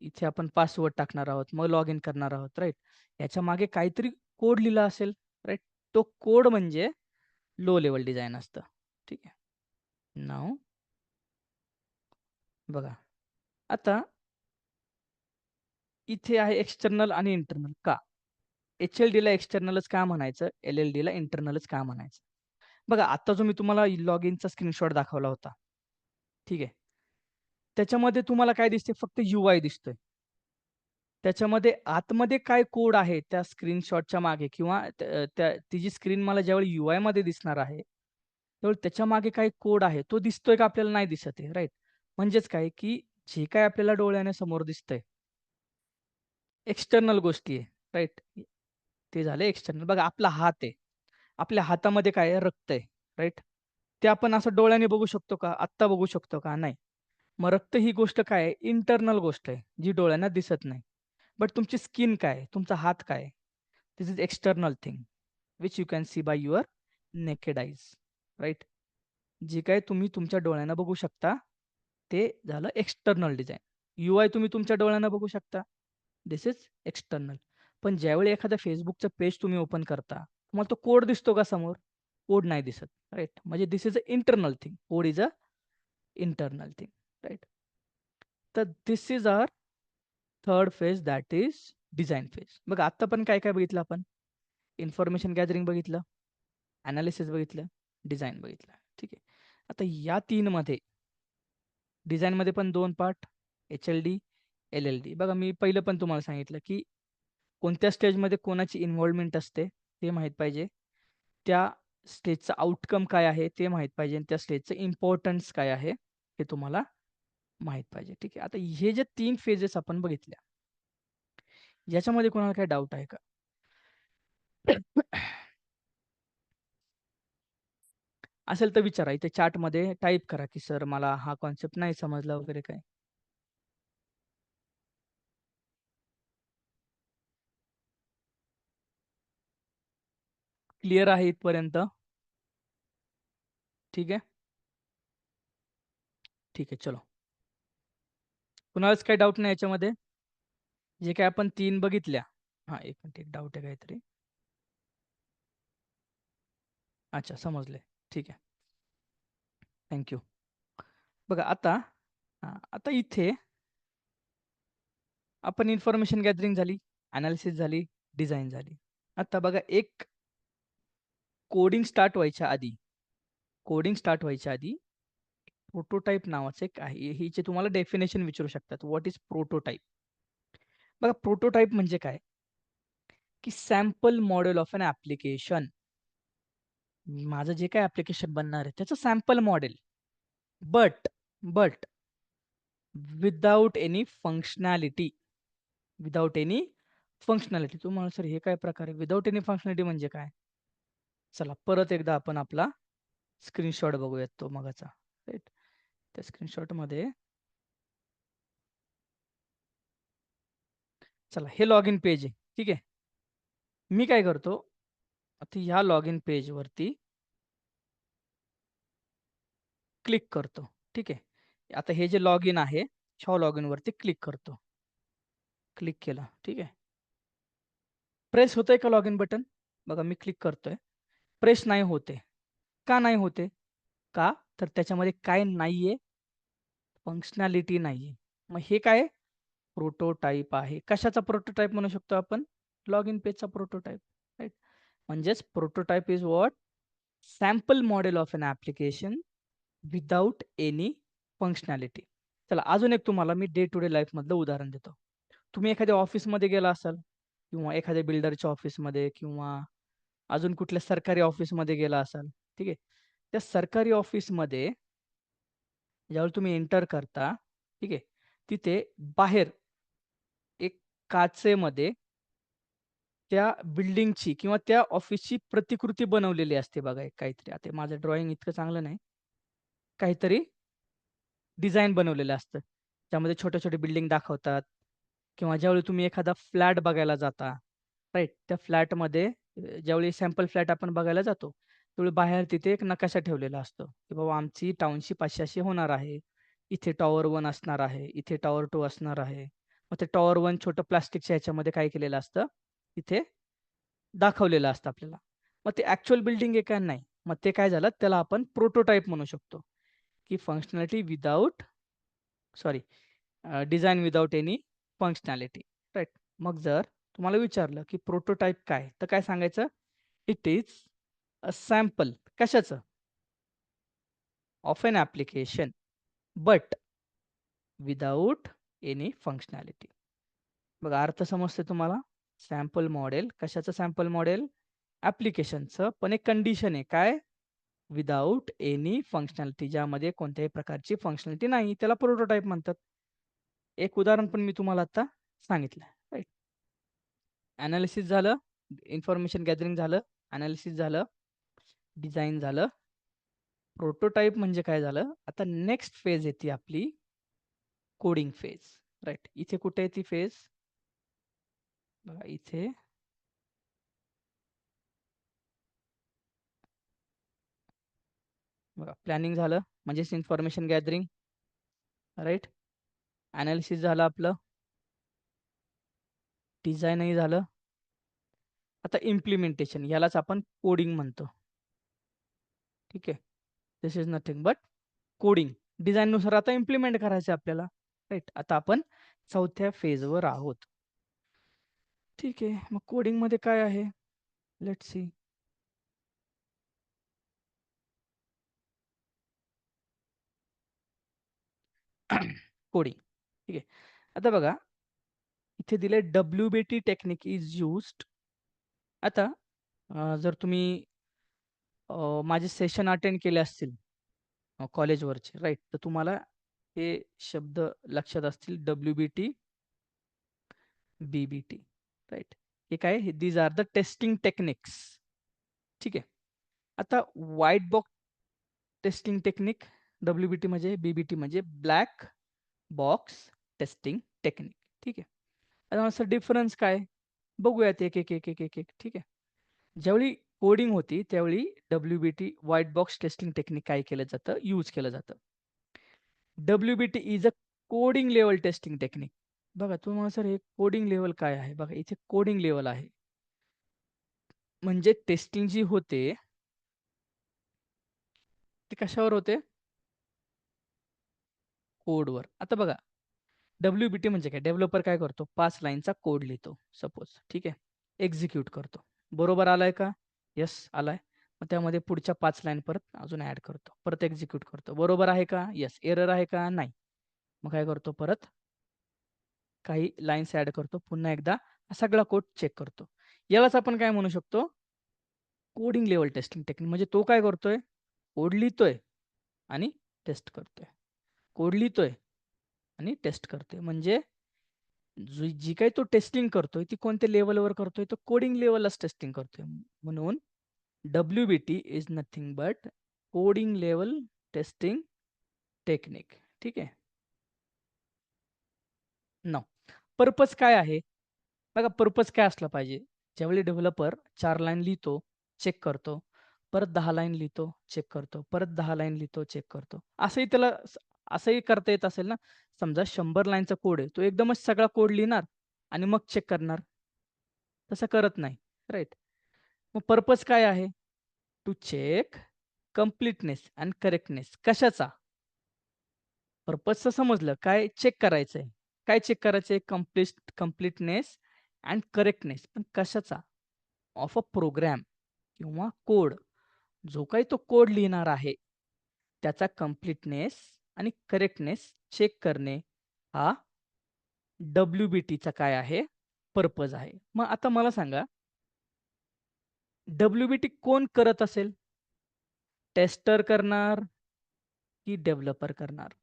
इथे आपण पासवर्ड टाकणार आहोत. मग लॉग इन करणार आहोत, राइट? याच्या मागे काहीतरी कोड लिहिला असेल, राइट? तो कोड म्हणजे लो लेव्हल डिझाइन असतं. ठीक आहे. नाऊ बघा. आता इथे आहे एक्सटर्नल आणि इंटर्नल का? एच-एल-डीला एक्सटर्नलच का म्हणायचं? एल-एल-डीला इंटर्नलच का म्हणायचं? बघा आता जो मी तुम्हाला लॉगिनचा स्क्रीनशॉट दाखवला होता. ठीक आहे. त्याच्यामध्ये तुम्हाला काय दिसते? फक्त यू-आय दिसतोय. त्याच्यामध्ये आतमध्ये काय कोड आहे त्या स्क्रीनशॉटच्या मागे किंवा ती जी स्क्रीन मला ज्यावेळी यू-आयमध्ये दिसणार आहे, त्यावेळी त्याच्या मागे काही कोड आहे. तो दिसतोय का आपल्याला नाही दिसत आहे, राइट? म्हणजेच काय, की जे काही आपल्याला डोळ्याने समोर दिसतंय, एक्सटर्नल गोष्टी आहे, राइट? ते झाले एक्सटर्नल. बघा आपला हात आहे. आपल्या हातामध्ये काय आहे? रक्त आहे, राइट? ते आपण असं डोळ्याने बघू शकतो का? आत्ता बघू शकतो का? नाही. मग रक्त ही गोष्ट काय आहे? इंटर्नल गोष्ट आहे, जी डोळ्यांना दिसत नाही. बट तुमची स्किन काय आहे? तुमचा हात काय आहे? This is external thing which you can see by your naked eyes, right? जे काही तुम्ही तुमच्या डोळ्यांना बघू शकता, ते झालं एक्सटर्नल डिझाइन. UI तुम्ही तुमच्या डोळ्यांना बघू शकता. दिस इज एक्सटर्नल. पण ज्यावेळी एखाद्या Facebookचं पेज तुम्ही ओपन करता, तुम्हाला तो कोड दिसतो का समोर? कोड नाही दिसत, राइट? म्हणजे this is a internal thing. Code is a internal thing, right? तर this is our third phase that is design phase. बघा आता पण काय-काय बघितलं आपण? इन्फॉर्मेशन गॅदरिंग बघितलं, एनालिसिस बघितलं, डिझाइन बघितलं. ठीक आहे. आता या 3 मध्ये डिझाइनमध्ये पण 2 पार्ट HLD, LLD. बघा मी पहिलं पण तुम्हाला सांगितलं, की कोणत्या स्टेजमध्ये कोणाची इन्व्हॉल्वमेंट असते ते माहीत पाहिजे. त्या स्टेजचा आउटकम काय आहे ते माहीत पाहिजे आणि त्या स्टेजचं इम्पोर्टन्स काय आहे हे तुम्हाला माहीत पाहिजे. ठीक आहे. आता हे जे 3 फेजेस आपण बघितल्या, याच्यामध्ये कोणाला काही डाऊट आहे का? असेल तर विचारा. इथे चॅटमध्ये टाइप करा, की "सर मला हा कन्सेप्ट नाही समजला" वगैरे काय. क्लिअर आहे इथपर्यंत? ठीक आहे? ठीक आहे, चलो. कुणालाच काही डाऊट नाही याच्यामध्ये? जे काही आपण 3 बघितल्या. हां, एक मिनिट, एक डाऊट आहे काहीतरी. अच्छा, समजले. ठीक आहे. Thank you. बघा आता आता इथे आपण इन्फॉर्मेशन गॅदरिंग झाली, एनालिसिस झाली, डिझाइन झाली. आता बघा एक कोडिंग स्टार्ट व्हायच्या आधी कोडिंग स्टार्ट व्हायच्या आधी प्रोटोटाइप नावाचं एक आहे. हिचे तुम्हाला डेफिनेशन विचारू शकतात. What is prototype? बघा प्रोटोटाइप म्हणजे काय? की sample model of an application. माझं जे काही ॲप्लिकेशन बनणार आहे त्याचं sample model. But but without any functionality. Without any functionality. तुम्हाला सर हे काय प्रकार आहे? विथआऊट एनी फंक्शनॅलिटी म्हणजे काय? चला परत एकदा आपण आपला स्क्रीनशॉट बघूयात तो मगाचा. राइट? त्या स्क्रीनशॉटमध्ये चला हे लॉगिन पेज आहे. ठीक आहे. मी काय करतो, आता ह्या लॉगिन पेजवरती क्लिक करतो. ठीक आहे. आता हे जे लॉगिन आहे, ह्या लॉगिनवरती क्लिक करतो. क्लिक केलं. ठीक आहे. प्रेस होतंय का लॉगिन बटन? बघा मी क्लिक करतोय. प्रेस नाही होत का नाही होत का? तर त्याच्यामध्ये काय नाहीये? फंक्शनॅलिटी नाहीये. मग हे काय? प्रोटोटाइप आहे. कशाचा प्रोटोटाइप म्हणू शकतो आपण? लॉगिन पेजचा प्रोटोटाइप. राइट? म्हणजेच prototype is what? Sample model of an application without any functionality. चला अजून एक तुम्हाला मी डे टू डे लाईफमधलं उदाहरण देतो. तुम्ही एखाद्या ऑफिसमध्ये गेला असाल किंवा एखाद्या बिल्डरच्या ऑफिसमध्ये किंवा अजून कुठल्या सरकारी ऑफिसमध्ये गेला असाल. ठीक आहे. त्या सरकारी ऑफिसमध्ये ज्यावेळी तुम्ही एंटर करता, ठीक आहे. तिथे बाहेर एक काचेमध्ये त्या बिल्डिंगची किंवा त्या ऑफिसची प्रतिकृती बनवलेली असते बघा एक काहीतरी. आता माझं ड्रॉइंग इतकं चांगलं नाही. काहीतरी डिझाइन बनवलेलं असतं. त्यामध्ये छोटे-छोटे बिल्डिंग दाखवतात किंवा ज्यावेळी तुम्ही एखादा फ्लॅट बघायला जाता, राइट? त्या फ्लॅटमध्ये ज्यावेळी सॅम्पल फ्लॅट आपण बघायला जातो, त्यावेळी बाहेर तिथे एक नकाशा ठेवलेला असतो, की बाबा आमची टाउनशिप अशी-अशी होणार आहे. इथे टॉवर 1 असणार आहे, इथे टॉवर 2 असणार आहे. मग ते टॉवर 1 छोटं प्लास्टिकच्या ह्याच्यामध्ये काय केलेलं असतं, तिथे दाखवलेलं असतं आपल्याला. मग ते ॲक्चुअल बिल्डिंग आहे का? नाही. मग ते काय झालं, त्याला आपण प्रोटोटाइप म्हणू शकतो, की functionality without sorry design without any functionality. Right? मग जर तुम्हाला विचारलं, की प्रोटोटाइप काय? तर काय सांगायचं? इट इज अ सॅम्पल कशाचं? Of an application but without any functionality. बघा अर्थ समजतोय तुम्हाला? सॅम्पल मॉडेल कशाचं सॅम्पल मॉडेल? ॲप्लिकेशनचं. पण एक कंडिशन आहे. काय? Without any functionality. ज्यामध्ये कोणत्याही प्रकारची फंक्शनॅलिटी नाही. त्याला प्रोटोटाइप म्हणतात. एक उदाहरण पण मी तुम्हाला आता सांगितलं. राइट? एनालिसिस झालं, इन्फॉर्मेशन गॅदरिंग झालं, एनालिसिस झालं, डिझाइन झालं. प्रोटोटाइप म्हणजे काय झालं? आता नेक्स्ट फेज येते आपली कोडिंग फेज. राइट? इथे कुठे आहे ती फेज? बघा इथे बघा प्लॅनिंग झालं म्हणजेच इन्फॉर्मेशन गॅदरिंग. राइट? अनालिसिस झालं आपलं, डिझाईनही झालं. आता इम्प्लिमेंटेशन, यालाच आपण कोडिंग म्हणतो. ठीक आहे. This is nothing but coding. डिझाईननुसार आता इम्प्लिमेंट करायचं आहे आपल्याला. राईट. आता आपण चौथ्या फेजवर आहोत. ठीक आहे. मग कोडिंगमध्ये काय आहे? Let's see. कोडिंग. ठीक आहे. आता बघा, इथे दिले WBT टेक्निक इज यूज्ड. आता जर तुम्ही माझे सेशन अटेंड केले असतील कॉलेजवरचे, राईट, तर तुम्हाला हे शब्द लक्षात असतील. WBT, BBT, right. हे काय? These are the testing techniques. ठीक आहे. आता white box testing technique, WBT म्हणजे, BBT म्हणजे ब्लॅक बॉक्स टेस्टिंग टेक्निक. ठीक आहे. आता असं डिफरन्स काय? बघूयात एक एक एक एक एक एक. ठीक आहे. ज्यावेळी कोडिंग होती त्यावेळी WBT white box testing technique काय केलं जातं? यूज केलं जातं. WBT is a coding level testing technique. बघा तुम्हाला सर, हे कोडिंग लेवल काय आहे? बघा इथे कोडिंग लेवल आहे. म्हणजे टेस्टिंग जी होते ती कशावर होते? कोडवर. आता बघा, WBT म्हणजे काय? डेव्हलपर काय करतो? 5 लाईनचा कोड लिहितो सपोज. ठीक आहे. एक्झिक्यूट करतो. बरोबर आलाय का? येस आलाय. मग त्यामध्ये पुढच्या 5 लाईन परत अजून ऍड करतो. परत एक्झिक्यूट करतो. बरोबर आहे का? येस. एरर आहे का? नाही. मग काय करतो? परत काही लाईन्स ऍड करतो. पुन्हा एकदा सगळा कोड चेक करतो. यालाच आपण काय म्हणू शकतो? Coding level testing technique. म्हणजे तो काय करतोय? कोड लिहितोय आणि टेस्ट करतोय. कोड लिहितोय आणि टेस्ट करतोय. म्हणजे जी काही तो टेस्टिंग करतोय ती कोणत्या लेवलवर करतोय? तो कोडिंग लेवललाच टेस्टिंग करतोय. म्हणून WBT is nothing but coding level testing technique. ठीक आहे. नो. पर्पज काय आहे? बघा, पर्पज काय असला पाहिजे? ज्यावेळी डेव्हलपर 4 लाईन लिहितो, चेक करतो, परत 10 लाईन लिहितो, चेक करतो, परत 10 लाईन लिहितो, चेक करतो. असंही त्याला असंही करता येत असेल ना. समजा 100 लाईनचा कोड आहे, तो एकदमच सगळा कोड लिहिणार आणि मग चेक करणार. तसं करत नाही. राईट. मग पर्पज काय आहे? To check completeness and correctness. कशाचा? पर्पजचं समजलं. काय चेक करायचंय? काय चेक करायचंय? Completeness and correctness. पण कशाचा? ऑफ अ प्रोग्राम किंवा कोड. जो काही तो कोड लिहिणार आहे त्याचा कंप्लीटनेस आणि करेक्टनेस चेक करणे हा WBTचा काय आहे? पर्पज आहे. मग आता मला सांगा, WBT कोण करत असेल? टेस्टर करणार की डेव्हलपर करणार?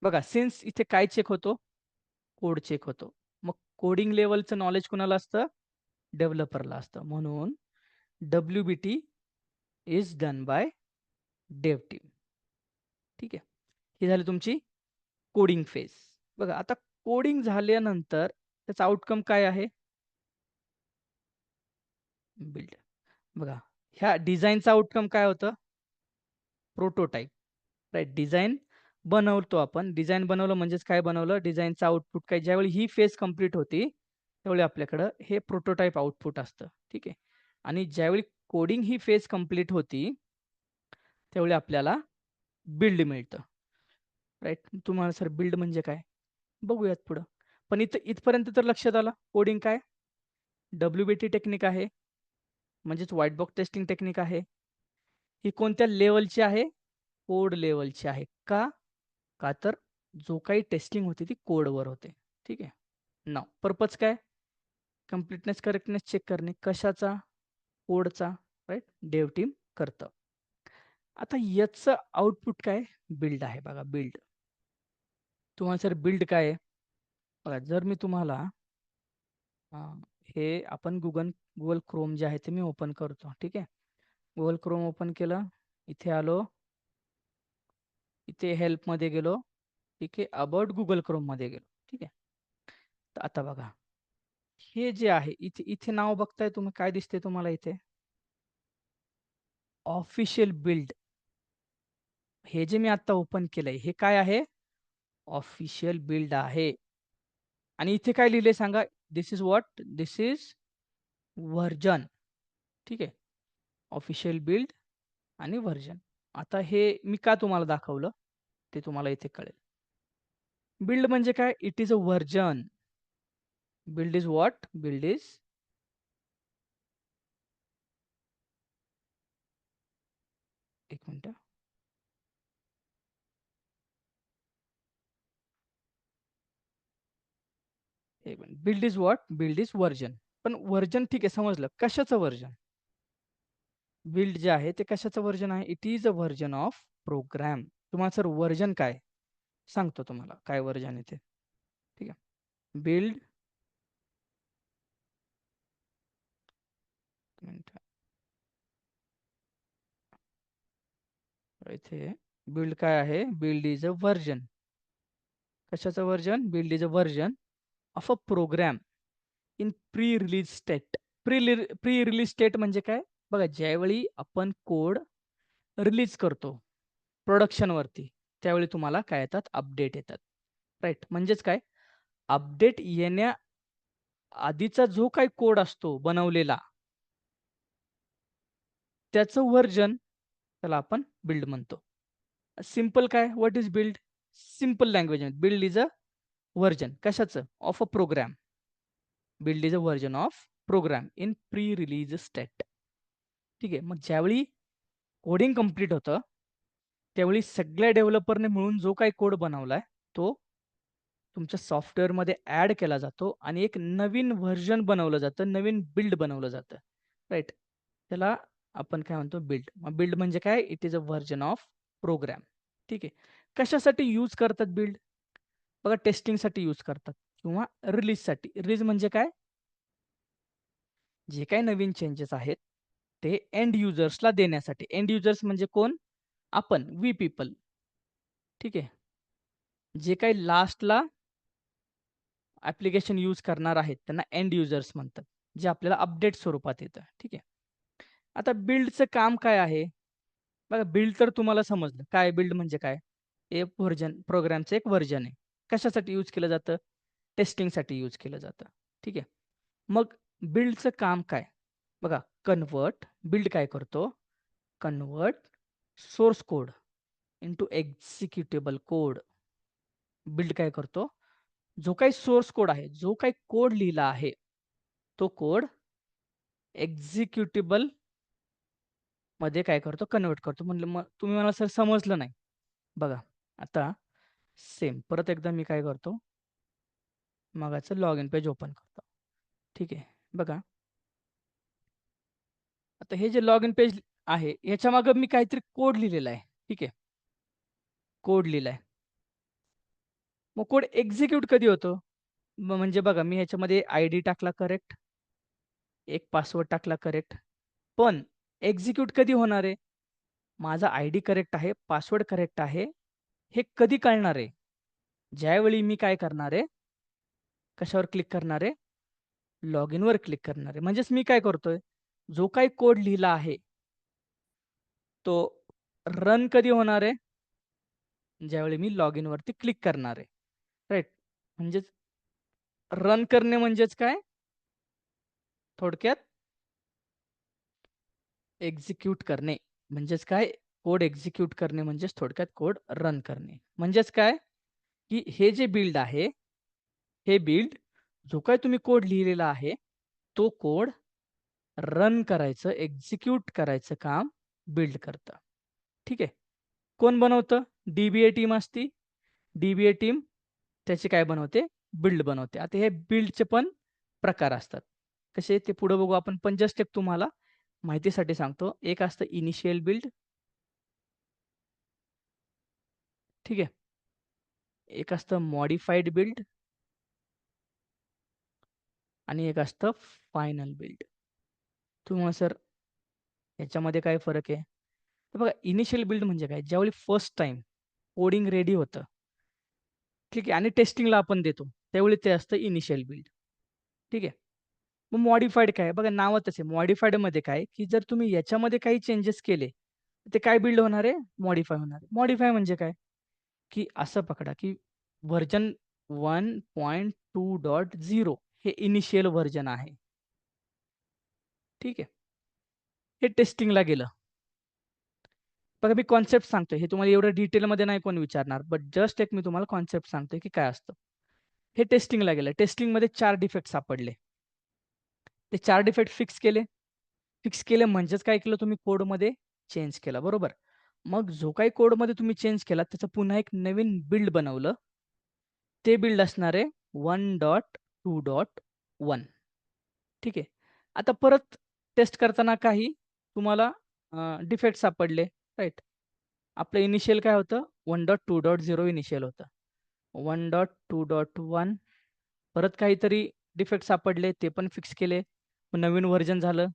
बघा, सिन्स इथे काय चेक होतो? कोड चेक होतो. मग कोडिंग लेवलचं नॉलेज कुणाला असतं? डेव्हलपरला असतं. म्हणून WBT is done by dev team. ठीक आहे. ही झाली तुमची कोडिंग फेज. बघा, आता कोडिंग झाल्यानंतर त्याचा आउटकम काय आहे? बिल्ड. बघा, ह्या डिझाईनचा आउटकम काय होतं? प्रोटोटाइप. राईट. डिझाईन बनवतो आपण. डिझाईन बनवलं म्हणजेच काय बनवलं? डिझाईनचं आउटपुट काय? ज्यावेळी ही फेज कंप्लीट होती त्यावेळी आपल्याकडं हे प्रोटोटाइप आउटपुट असतं. ठीक आहे. आणि ज्यावेळी कोडिंग ही फेज कंप्लीट होती त्यावेळी आपल्याला बिल्ड मिळतं. राईट. तुम्हाला सर बिल्ड म्हणजे काय? बघूयात पुढं. पण इथपर्यंत तर लक्षात आलं कोडिंग काय? WBT टेक्निक आहे, म्हणजेच व्हाईट बॉक्स टेस्टिंग टेक्निक आहे. ही कोणत्या लेव्हलची आहे? कोड लेव्हलची आहे. का? का तर जो काही टेस्टिंग होती ती कोडवर होते. ठीक आहे. नाव पर्पज काय? कंप्लीटनेस करेक्टनेस चेक करणे. कशाचा? कोडचा. राईट. डेव्ह टीम करतं. आता याचं आउटपुट काय? बिल्ड आहे. बघा, बिल्ड. तुम्हाला सर बिल्ड काय आहे? बघा, जर मी तुम्हाला हे आपण गुगल क्रोम जे आहे ते मी ओपन करतो. ठीक आहे. गुगल क्रोम ओपन केलं. इथे आलो. इथे हेल्पमध्ये गेलो. ठीक आहे. अबाउट गुगल क्रोममध्ये गेलो. ठीक आहे. तर आता बघा, हे जे आहे इथे इथे नाव बघताय तुम्ही, काय दिसते तुम्हाला इथे? Official build. हे जे मी आता ओपन केलंय हे काय आहे? ऑफिशियल बिल्ड आहे. आणि इथे काय लिहिलंय सांगा? This is what? This is version. ठीक आहे. ऑफिशियल बिल्ड आणि व्हर्जन. आता हे मी का तुम्हाला दाखवलं ते तुम्हाला इथे कळेल. बिल्ड म्हणजे काय? It is a version. Build is what? Build is एक मिनिट. एक minute. Build is what? Build is version. पण व्हर्जन ठीक आहे समजलं. कशाचं व्हर्जन? बिल्ड जे आहे ते कशाचं व्हर्जन आहे? It is a version of program. तुम्हाला सर व्हर्जन काय? सांगतो तुम्हाला काय व्हर्जन आहे ते. ठीक आहे. Build minute. इथे बिल्ड काय आहे? Build is a version. कशाचं version? Build is a version of a program in pre release state. Pre release state म्हणजे काय? बघा, ज्यावेळी आपण कोड रिलीज करतो प्रोडक्शनवरती, त्यावेळी तुम्हाला काय येतात? अपडेट येतात. राईट. म्हणजेच काय? अपडेट येण्या आधीचा जो काही कोड असतो बनवलेला, त्याचं व्हर्जन त्याला आपण बिल्ड म्हणतो. सिंपल काय? What is build? Simple language build is a version कशाचं? Of a program. Build is a version of program in pre release state. ठीक आहे. मग ज्यावेळी कोडिंग कंप्लीट होतं, त्यावेळी सगळ्या डेव्हलपरने मिळून जो काही कोड बनवलाय, तो तुमच्या सॉफ्टवेअरमध्ये ॲड केला जातो आणि एक नवीन व्हर्जन बनवलं जातं, नवीन बिल्ड बनवलं जातं. राइट. त्याला आपण काय म्हणतो? बिल्ड. मग बिल्ड म्हणजे काय? It is a version of program. ठीक आहे. कशासाठी यूज करतात बिल्ड? बघा, टेस्टिंगसाठी यूज करतात किंवा रिलीजसाठी. रिलीज म्हणजे काय? जे काही नवीन चेंजेस आहेत, ते एंड युजर्सला देण्यासाठी. एंड युजर्स म्हणजे कोण? आपण, वी पीपल. ठीक आहे. जे काही लास्टला ॲप्लिकेशन यूज करणार आहेत, त्यांना एंड युजर्स म्हणतात. जे आपल्याला अपडेट स्वरूपात येतं. ठीक आहे. आता बिल्डचं काम काय आहे? बघा, बिल्ड तर तुम्हाला समजलं. काय बिल्ड म्हणजे काय? एक व्हर्जन, प्रोग्रामचं एक व्हर्जन आहे. कशासाठी यूज केलं जातं? टेस्टिंगसाठी यूज केलं जातं. ठीक आहे. मग बिल्डचं काम काय? बघा, कन्व्हर्ट. बिल्ड काय करतो? Convert source code into executable code. Build काय करतो? जो काही सोर्स कोड आहे, जो काही कोड लिहिला आहे, तो कोड एक्झिक्युटेबल मध्ये काय करतो? कन्व्हर्ट करतो. म्हणलं मग तुम्ही मला सर समजलं नाही. बघा, आता सेम परत एकदा मी काय करतो? मगाचं लॉग इन पेज ओपन करतो. ठीक आहे. बघा, आता हे जे लॉग इन पेज आहे, ह्याच्या मागे मी काहीतरी कोड लिहिलेला आहे. ठीक आहे. कोड लिहिलाय. मग कोड एक्झिक्यूट कधी होतो? म्हणजे बघा, मी ह्याच्यामध्ये आयडी टाकला करेक्ट, एक पासवर्ड टाकला करेक्ट. पण एक्झिक्यूट कधी होणार आहे? माझा आयडी करेक्ट आहे, पासवर्ड करेक्ट आहे. हे कधी कळणार आहे? ज्यावेळी मी काय करणार आहे? कशावर क्लिक करणार आहे? लॉग इनवर क्लिक करणार आहे. म्हणजेच मी काय करतोय? जो काही कोड लिहिला आहे, तो रन कधी होणार आहे? ज्यावेळी मी लॉग इनवरती क्लिक करणार आहे. राइट. म्हणजेच रन करणे म्हणजेच काय? थोडक्यात एक्झिक्यूट करणे. म्हणजेच काय? कोड एक्झिक्यूट करणे म्हणजेच थोडक्यात कोड रन करणे. म्हणजेच काय? की हे जे बिल्ड आहे, हे बिल्ड जो काही तुम्ही कोड लिहिलेला आहे, तो कोड रन करायचं, एक्झिक्यूट करायचं काम बिल्ड करतं. ठीक आहे. कोण बनवतं? डी टीम असती. डी टीम त्याची काय बनवते? बिल्ड बनवते. आता हे बिल्डचे पण प्रकार असतात. कसे ते पुढे बघू आपण. पण जस्ट एक तुम्हाला माहितीसाठी सांगतो. एक असतं इनिशियल बिल्ड. ठीक आहे. एक असतं मॉडिफाईड बिल्ड आणि एक असतं फायनल बिल्ड. तुम्हाला सर याच्यामध्ये काय फरक आहे? तर बघा, इनिशियल बिल्ड म्हणजे काय? ज्यावेळी फर्स्ट टाईम कोडिंग रेडी होतं, ठीक आहे, आणि टेस्टिंगला आपण देतो, त्यावेळी ते असतं इनिशियल बिल्ड. ठीक आहे. मग मॉडिफाईड काय? बघा, नावातच आहे. मॉडिफाईडमध्ये काय, की जर तुम्ही याच्यामध्ये काही चेंजेस केले, ते काय बिल्ड होणार आहे? मॉडिफाय होणार आहे. मॉडिफाय म्हणजे काय? की असं पकडा, की व्हर्जन 1.2.0 हे इनिशियल व्हर्जन आहे. ठीक आहे. हे टेस्टिंगला गेलं. बघा मी कॉन्सेप्ट सांगतोय. हे तुम्हाला एवढं डिटेलमध्ये नाही कोण विचारणार. बट जस्ट एक मी तुम्हाला कॉन्सेप्ट सांगतोय, की काय असतं. हे टेस्टिंगला गेलं. टेस्टिंगमध्ये 4 डिफेक्ट सापडले. ते 4 डिफेक्ट फिक्स केले. फिक्स केले म्हणजेच काय केलं तुम्ही कोडमध्ये चेंज केला, बरोबर? मग जो काही कोडमध्ये तुम्ही चेंज केला त्याचं पुन्हा एक नवीन बिल्ड बनवलं. ते बिल्ड असणार आहे 1.2.1. ठीक आहे. आता परत टेस्ट करताना काही तुम्हाला डिफेक्ट सापडले, राइट? आपलं इनिशियल काय होतं? 1.2.0 इनिशियल होतं. 1.2.1 परत काहीतरी डिफेक्ट सापडले, ते पण फिक्स केले. मग नवीन व्हर्जन झालं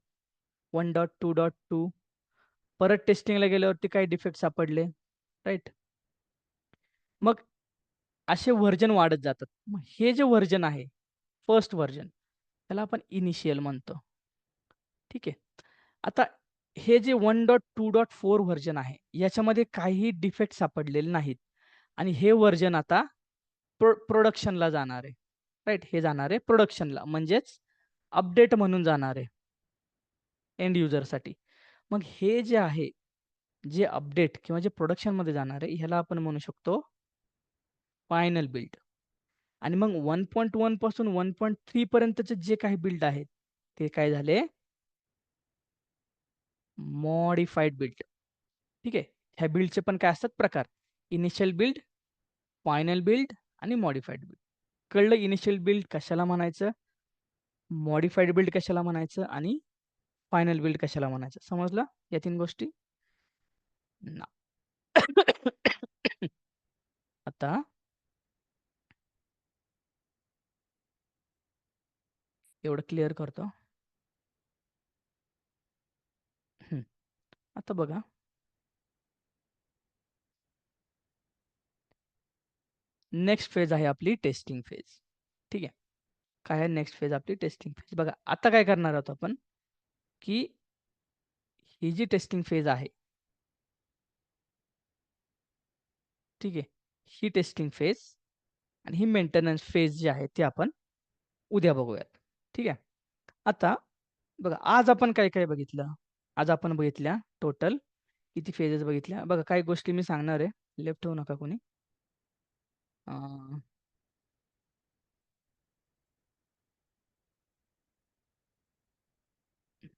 1.2.2. परत टेस्टिंगला गेल्यावरती काही डिफेक्ट सापडले, राइट? मग असे व्हर्जन वाढत जातात. मग हे जे व्हर्जन आहे, फर्स्ट व्हर्जन त्याला आपण इनिशियल म्हणतो. ठीक आहे. आता हे जे 1.2.4 व्हर्जन आहे, याच्यामध्ये काहीही डिफेक्ट सापडलेले नाहीत आणि हे व्हर्जन आता प्रोडक्शनला जाणार आहे. राइट? हे जाणार आहे प्रोडक्शनला म्हणजेच अपडेट म्हणून जाणार आहे एंड युजरसाठी. मग हे जे आहे, जे अपडेट किंवा जे प्रोडक्शनमध्ये जाणार आहे, ह्याला आपण म्हणू शकतो फायनल बिल्ड. आणि मग 1.1 पासून 1.3 पर्यंतचे जे काही बिल्ड आहेत, ते काय झाले? Modified build. ठीक आहे. ह्या बिल्डचे पण काय असतात प्रकार? इनिशियल बिल्ड, फायनल बिल्ड आणि मॉडिफाईड बिल्ड. कळलं इनिशियल बिल्ड कशाला म्हणायचं? मॉडिफाईड बिल्ड कशाला म्हणायचं? आणि फायनल बिल्ड कशाला म्हणायचं? समजलं या 3 गोष्टी? ना. आता एवढं क्लिअर करतो. हं. आता बघा. नेक्स्ट फेज आहे आपली टेस्टिंग फेज. ठीक आहे. काय आहे नेक्स्ट फेज आपली टेस्टिंग फेज. बघा आता काय करणार आहोत आपण, की ही जी टेस्टिंग फेज आहे, ठीक आहे. ही टेस्टिंग फेज आणि ही मेंटेनन्स फेज जी आहे ती आपण उद्या बघूयात. ठीक आहे. आता बघा आज आपण काय-काय बघितलं? आज आपण बघितल्या टोटल किती फेजेस बघितल्या? बघा काही गोष्टी मी सांगणार आहे. लेफ्ट ठेवू नका कोणी. अ,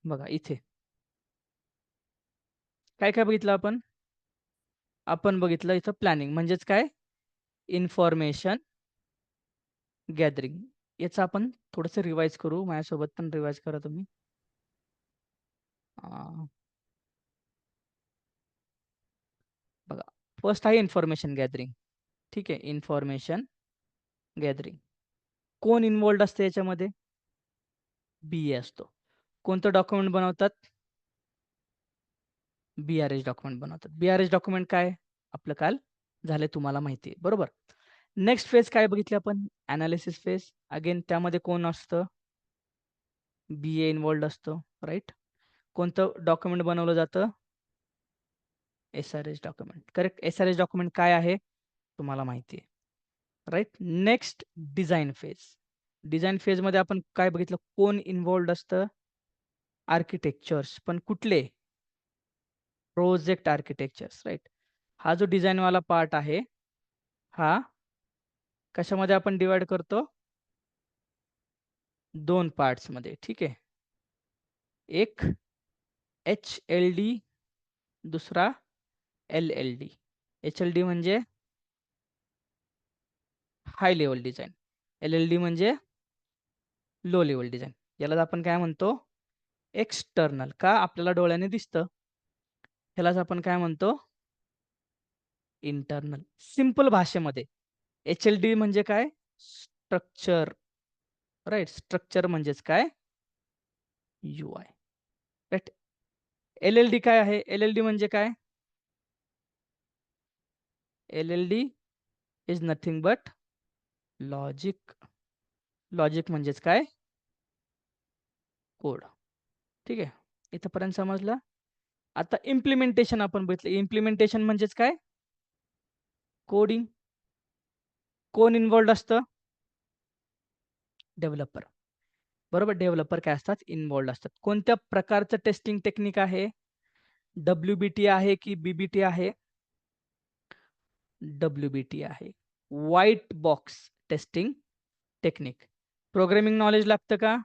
बघा इथे काय-काय बघितलं आपण? आपण बघितलं इथं प्लॅनिंग म्हणजेच काय? Information gathering. याचं आपण थोडंसं रिवाईज करू. माझ्यासोबत पण रिवाईज करा तुम्ही. अ, बघा फर्स्ट आहे इन्फॉर्मेशन गॅदरिंग. ठीक आहे. Information gathering. कोण इन्व्हॉल्व्ड असतं याच्यामध्ये? बी-ए असतो. कोणतं डॉक्युमेंट बनवतात? बी-आर-एच डॉक्युमेंट बनवतात. बी-आर-एच डॉक्युमेंट काय? आपलं काल झालंय तुम्हाला माहिती आहे. बरोबर. नेक्स्ट फेज काय बघितली आपण? Analysis phase. अगेन त्यामध्ये कोण असतं? बी-ए इन्व्हॉल्व्ड असतो. राइट? कोणतं डॉक्युमेंट बनवलं जातं? S-R-H document. Correct. S-R-H document काय आहे? तुम्हाला माहिती आहे. Right? Next design phase. Design फेजमध्ये आपण काय बघितलं? कोण इन्व्हॉल्व्ड असतं? आर्किटेक्चर्स. पण कुठले? Project architectures. राइट? हा जो डिझाइनवाला पार्ट आहे, हा कशामध्ये आपण डिव्हाईड करतो? 2 पार्ट्समध्ये. ठीक आहे. एक एच-एल-डी, दुसरा एल-एल-डी. एच-एल-डी म्हणजे हाय लेव्हल डिझाइन. एल-एल-डी म्हणजे लो लेव्हल डिझाइन. यालाच आपण काय म्हणतो? एक्सटर्नल. का? आपल्याला डोळ्याने दिसतं. ह्यालाच आपण काय म्हणतो? इंटर्नल. सिंपल भाषेमध्ये एच-एल-डी म्हणजे काय? स्ट्रक्चर. राइट? स्ट्रक्चर म्हणजेच काय? यू-आय. राइट? एल-एल-डी काय आहे? एल-एल-डी म्हणजे काय? L-L-D is nothing but logic. Logic म्हणजेच काय? कोड. ठीक आहे. इथपर्यंत समजलं? आता इम्प्लिमेंटेशन आपण बघितलं. इम्प्लिमेंटेशन म्हणजेच काय? कोडिंग. कोण इन्व्हॉल्ड असतं? डेव्हलपर. बरोबर, डेव्हलपर काय असतात? इन्व्हॉल्ड असतात. कोणत्या प्रकारचं टेस्टिंग टेक्निक आहे? WBT आहे की BBT आहे? WBT आहे. White box testing technique. Programming knowledge लागतं का?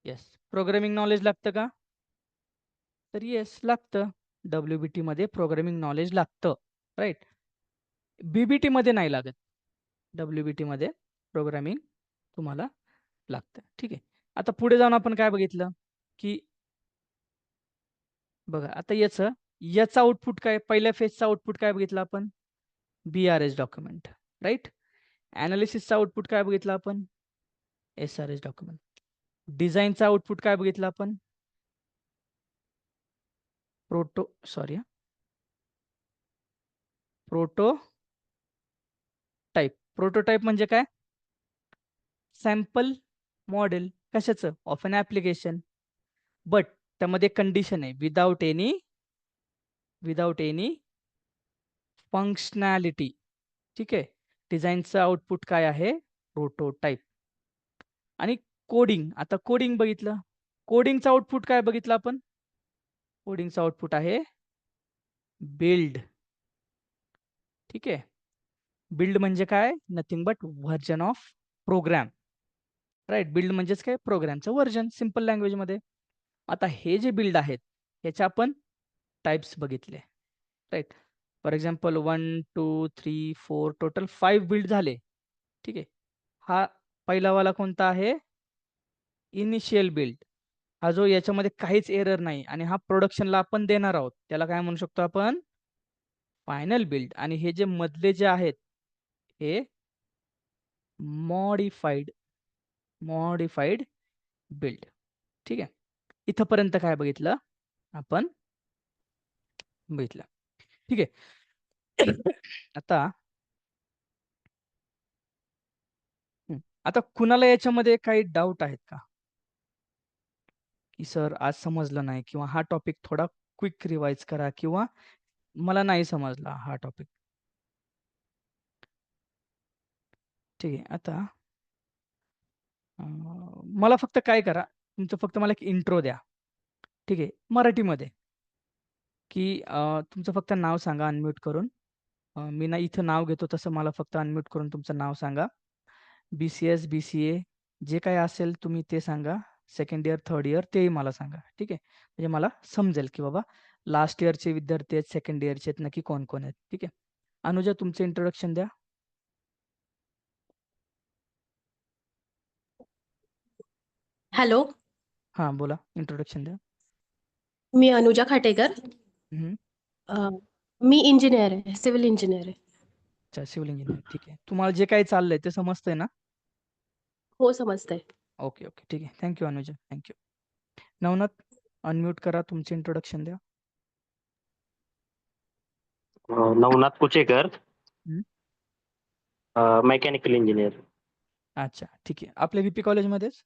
येस. प्रोग्रामिंग नॉलेज लागतं का? तर येस, लागतं. WBT मध्ये प्रोग्रामिंग नॉलेज लागतं, राईट. BBT मध्ये नाही लागत. WBT मध्ये प्रोग्रामिंग तुम्हाला लागतं. ठीक आहे. आता पुढे जाऊन आपण काय बघितलं, की बघा आता याचं आउटपुट काय? पहिल्या फेजचा आउटपुट काय बघितलं आपण? BRS document, right. एनालिसिसचा आउटपुट काय बघितलं आपण? SRS document. डिझाईनचा आउटपुट काय बघितलं आपण? प्रोटोटाइप. प्रोटोटाइप म्हणजे काय? Sample model. कशाचं? Of an application. बट त्यामध्ये कंडिशन आहे, विदाउट एनी फंक्शनॅलिटी. ठीक आहे. डिझाईनचं आउटपुट काय आहे? प्रोटोटाइप. आणि कोडिंग. आता कोडिंग बघितलं. कोडिंगचा आउटपुट काय बघितलं आपण? कोडिंगचा आउटपुट आहे बिल्ड. ठीक आहे. बिल्ड म्हणजे काय? Nothing but version of program, right. Build म्हणजेच काय? प्रोग्रामचं व्हर्जन, सिम्पल लँग्वेजमध्ये. आता हे जे बिल्ड आहेत ह्याचे आपण टाइप्स बघितले, right. For example 1 2 3 4 total 5 build झाले. ठीक आहे. हा पहिला वाला कोणता आहे? Initial build. हा जो याच्यामध्ये काहीच एरर नाही आणि हा प्रोडक्शनला आपण देणार आहोत, त्याला काय म्हणू शकतो आपण? Final build. आणि हे जे मधले जे आहेत हे मॉडिफाईड मॉडिफाईड बिल्ड. ठीक आहे. इथपर्यंत काय बघितलं आपण? बघितलं. ठीक आहे. आता आता कुणाला याच्यामध्ये काही डाऊट आहेत का? की सर आज समजलं नाही, किंवा हा टॉपिक थोडा क्विक रिवाइज करा, किंवा मला नाही समजला हा टॉपिक. ठीक आहे. आता मला फक्त काय करा, तुमचं फक्त मला एक इंट्रो द्या. ठीक आहे, मराठीमध्ये. की तुमचं फक्त नाव सांगा अनम्यूट करून. मी ना इथं नाव घेतो तसं मला फक्त अनम्यूट करून तुमचं नाव सांगा. BCS BCA जे काही असेल तुम्ही ते सांगा. सेकंड इयर थर्ड इयर तेही मला सांगा. ठीक आहे. म्हणजे मला समजेल की बाबा लास्ट इयरचे विद्यार्थी आहेत, सेकंड इयरचे आहेत, नक्की कोण कोण आहेत. ठीक आहे. अनुजा, तुमचं इंट्रोडक्शन द्या. हॅलो, हां, बोला, इंट्रोडक्शन द्या. मी अनुजा खाटेकर. हम्म. अ, मी इंजिनियर आहे, सिव्हिल इंजिनियर आहे. अच्छा, सिव्हिल इंजिनियर. ठीक आहे. तुम्हाला जे काही चाललंय ते समजतंय ना? हो, समजतंय. ओके ओके, ठीक आहे. Thank you Anuja, thank you. Navnath, unmute करा, तुमचे इंट्रोडक्शन द्या. नवनाथ कुचेकर, हम्म. Mechanical engineer. अच्छा, ठीक आहे. आपल्या VP कॉलेजमध्येच?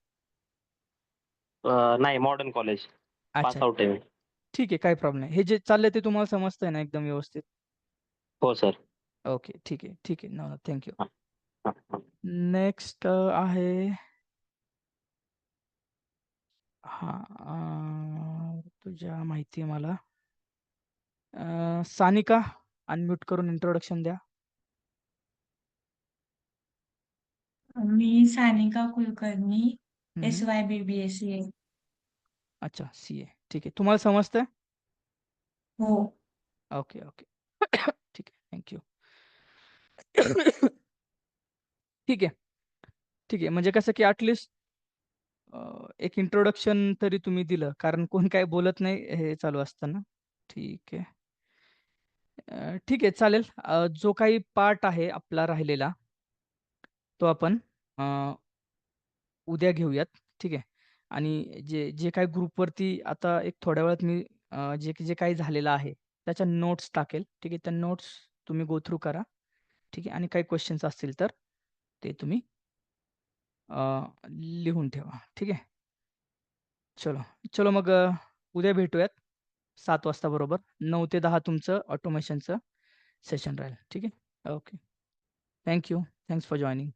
नाही, मॉडर्न कॉलेज पास अच्छा, आउट आहे मी. ठीक आहे, काही प्रॉब्लेम नाही. हे जे चाललंय ते तुम्हाला समजतंय ना एकदम व्यवस्थित? हो सर. ओके, ठीक आहे, ठीक आहे. नवनाथ, थँक्यू. हां, हां, हां. नेक्स्ट आहे, हा, तुझ्या माहिती आहे मला. सानिका, अनम्यूट करून इंट्रोडक्शन द्या. मी सानिका कुलकर्णी, हम्म. SYBBSCA. अच्छा, CA. ठीक आहे. तुम्हाला समजतंय? हो. Okay okay. ठीक आहे, थँक्यू. ठीक आहे, ठीक आहे. म्हणजे कसं की ॲटलिस्ट एक इंट्रोडक्शन तरी तुम्ही दिलं, कारण कोण काय बोलत नाही हे चालू असतं ना. ठीक आहे. ठीक आहे, चालेल. जो काही पार्ट आहे आपला राहिलेला तो आपण उद्या घेऊयात. ठीक आहे. आणि जे जे काही ग्रुपवरती आता एक थोड्या वेळात मी जे काही झालेलं आहे त्याच्या नोट्स टाकेल. ठीक आहे. त्या नोट्स तुम्ही गो थ्रू करा. ठीक आहे. आणि काही क्वेश्चन्स असतील तर ते तुम्ही लिहून ठेवा. ठीक आहे. चलो चलो मग उद्या भेटूयात 7 वाजता बरोबर. 9 ते 10 तुमचं ऑटोमेशनचं सेशन राहील. ठीक आहे. Okay. Thank you. Thanks for joining.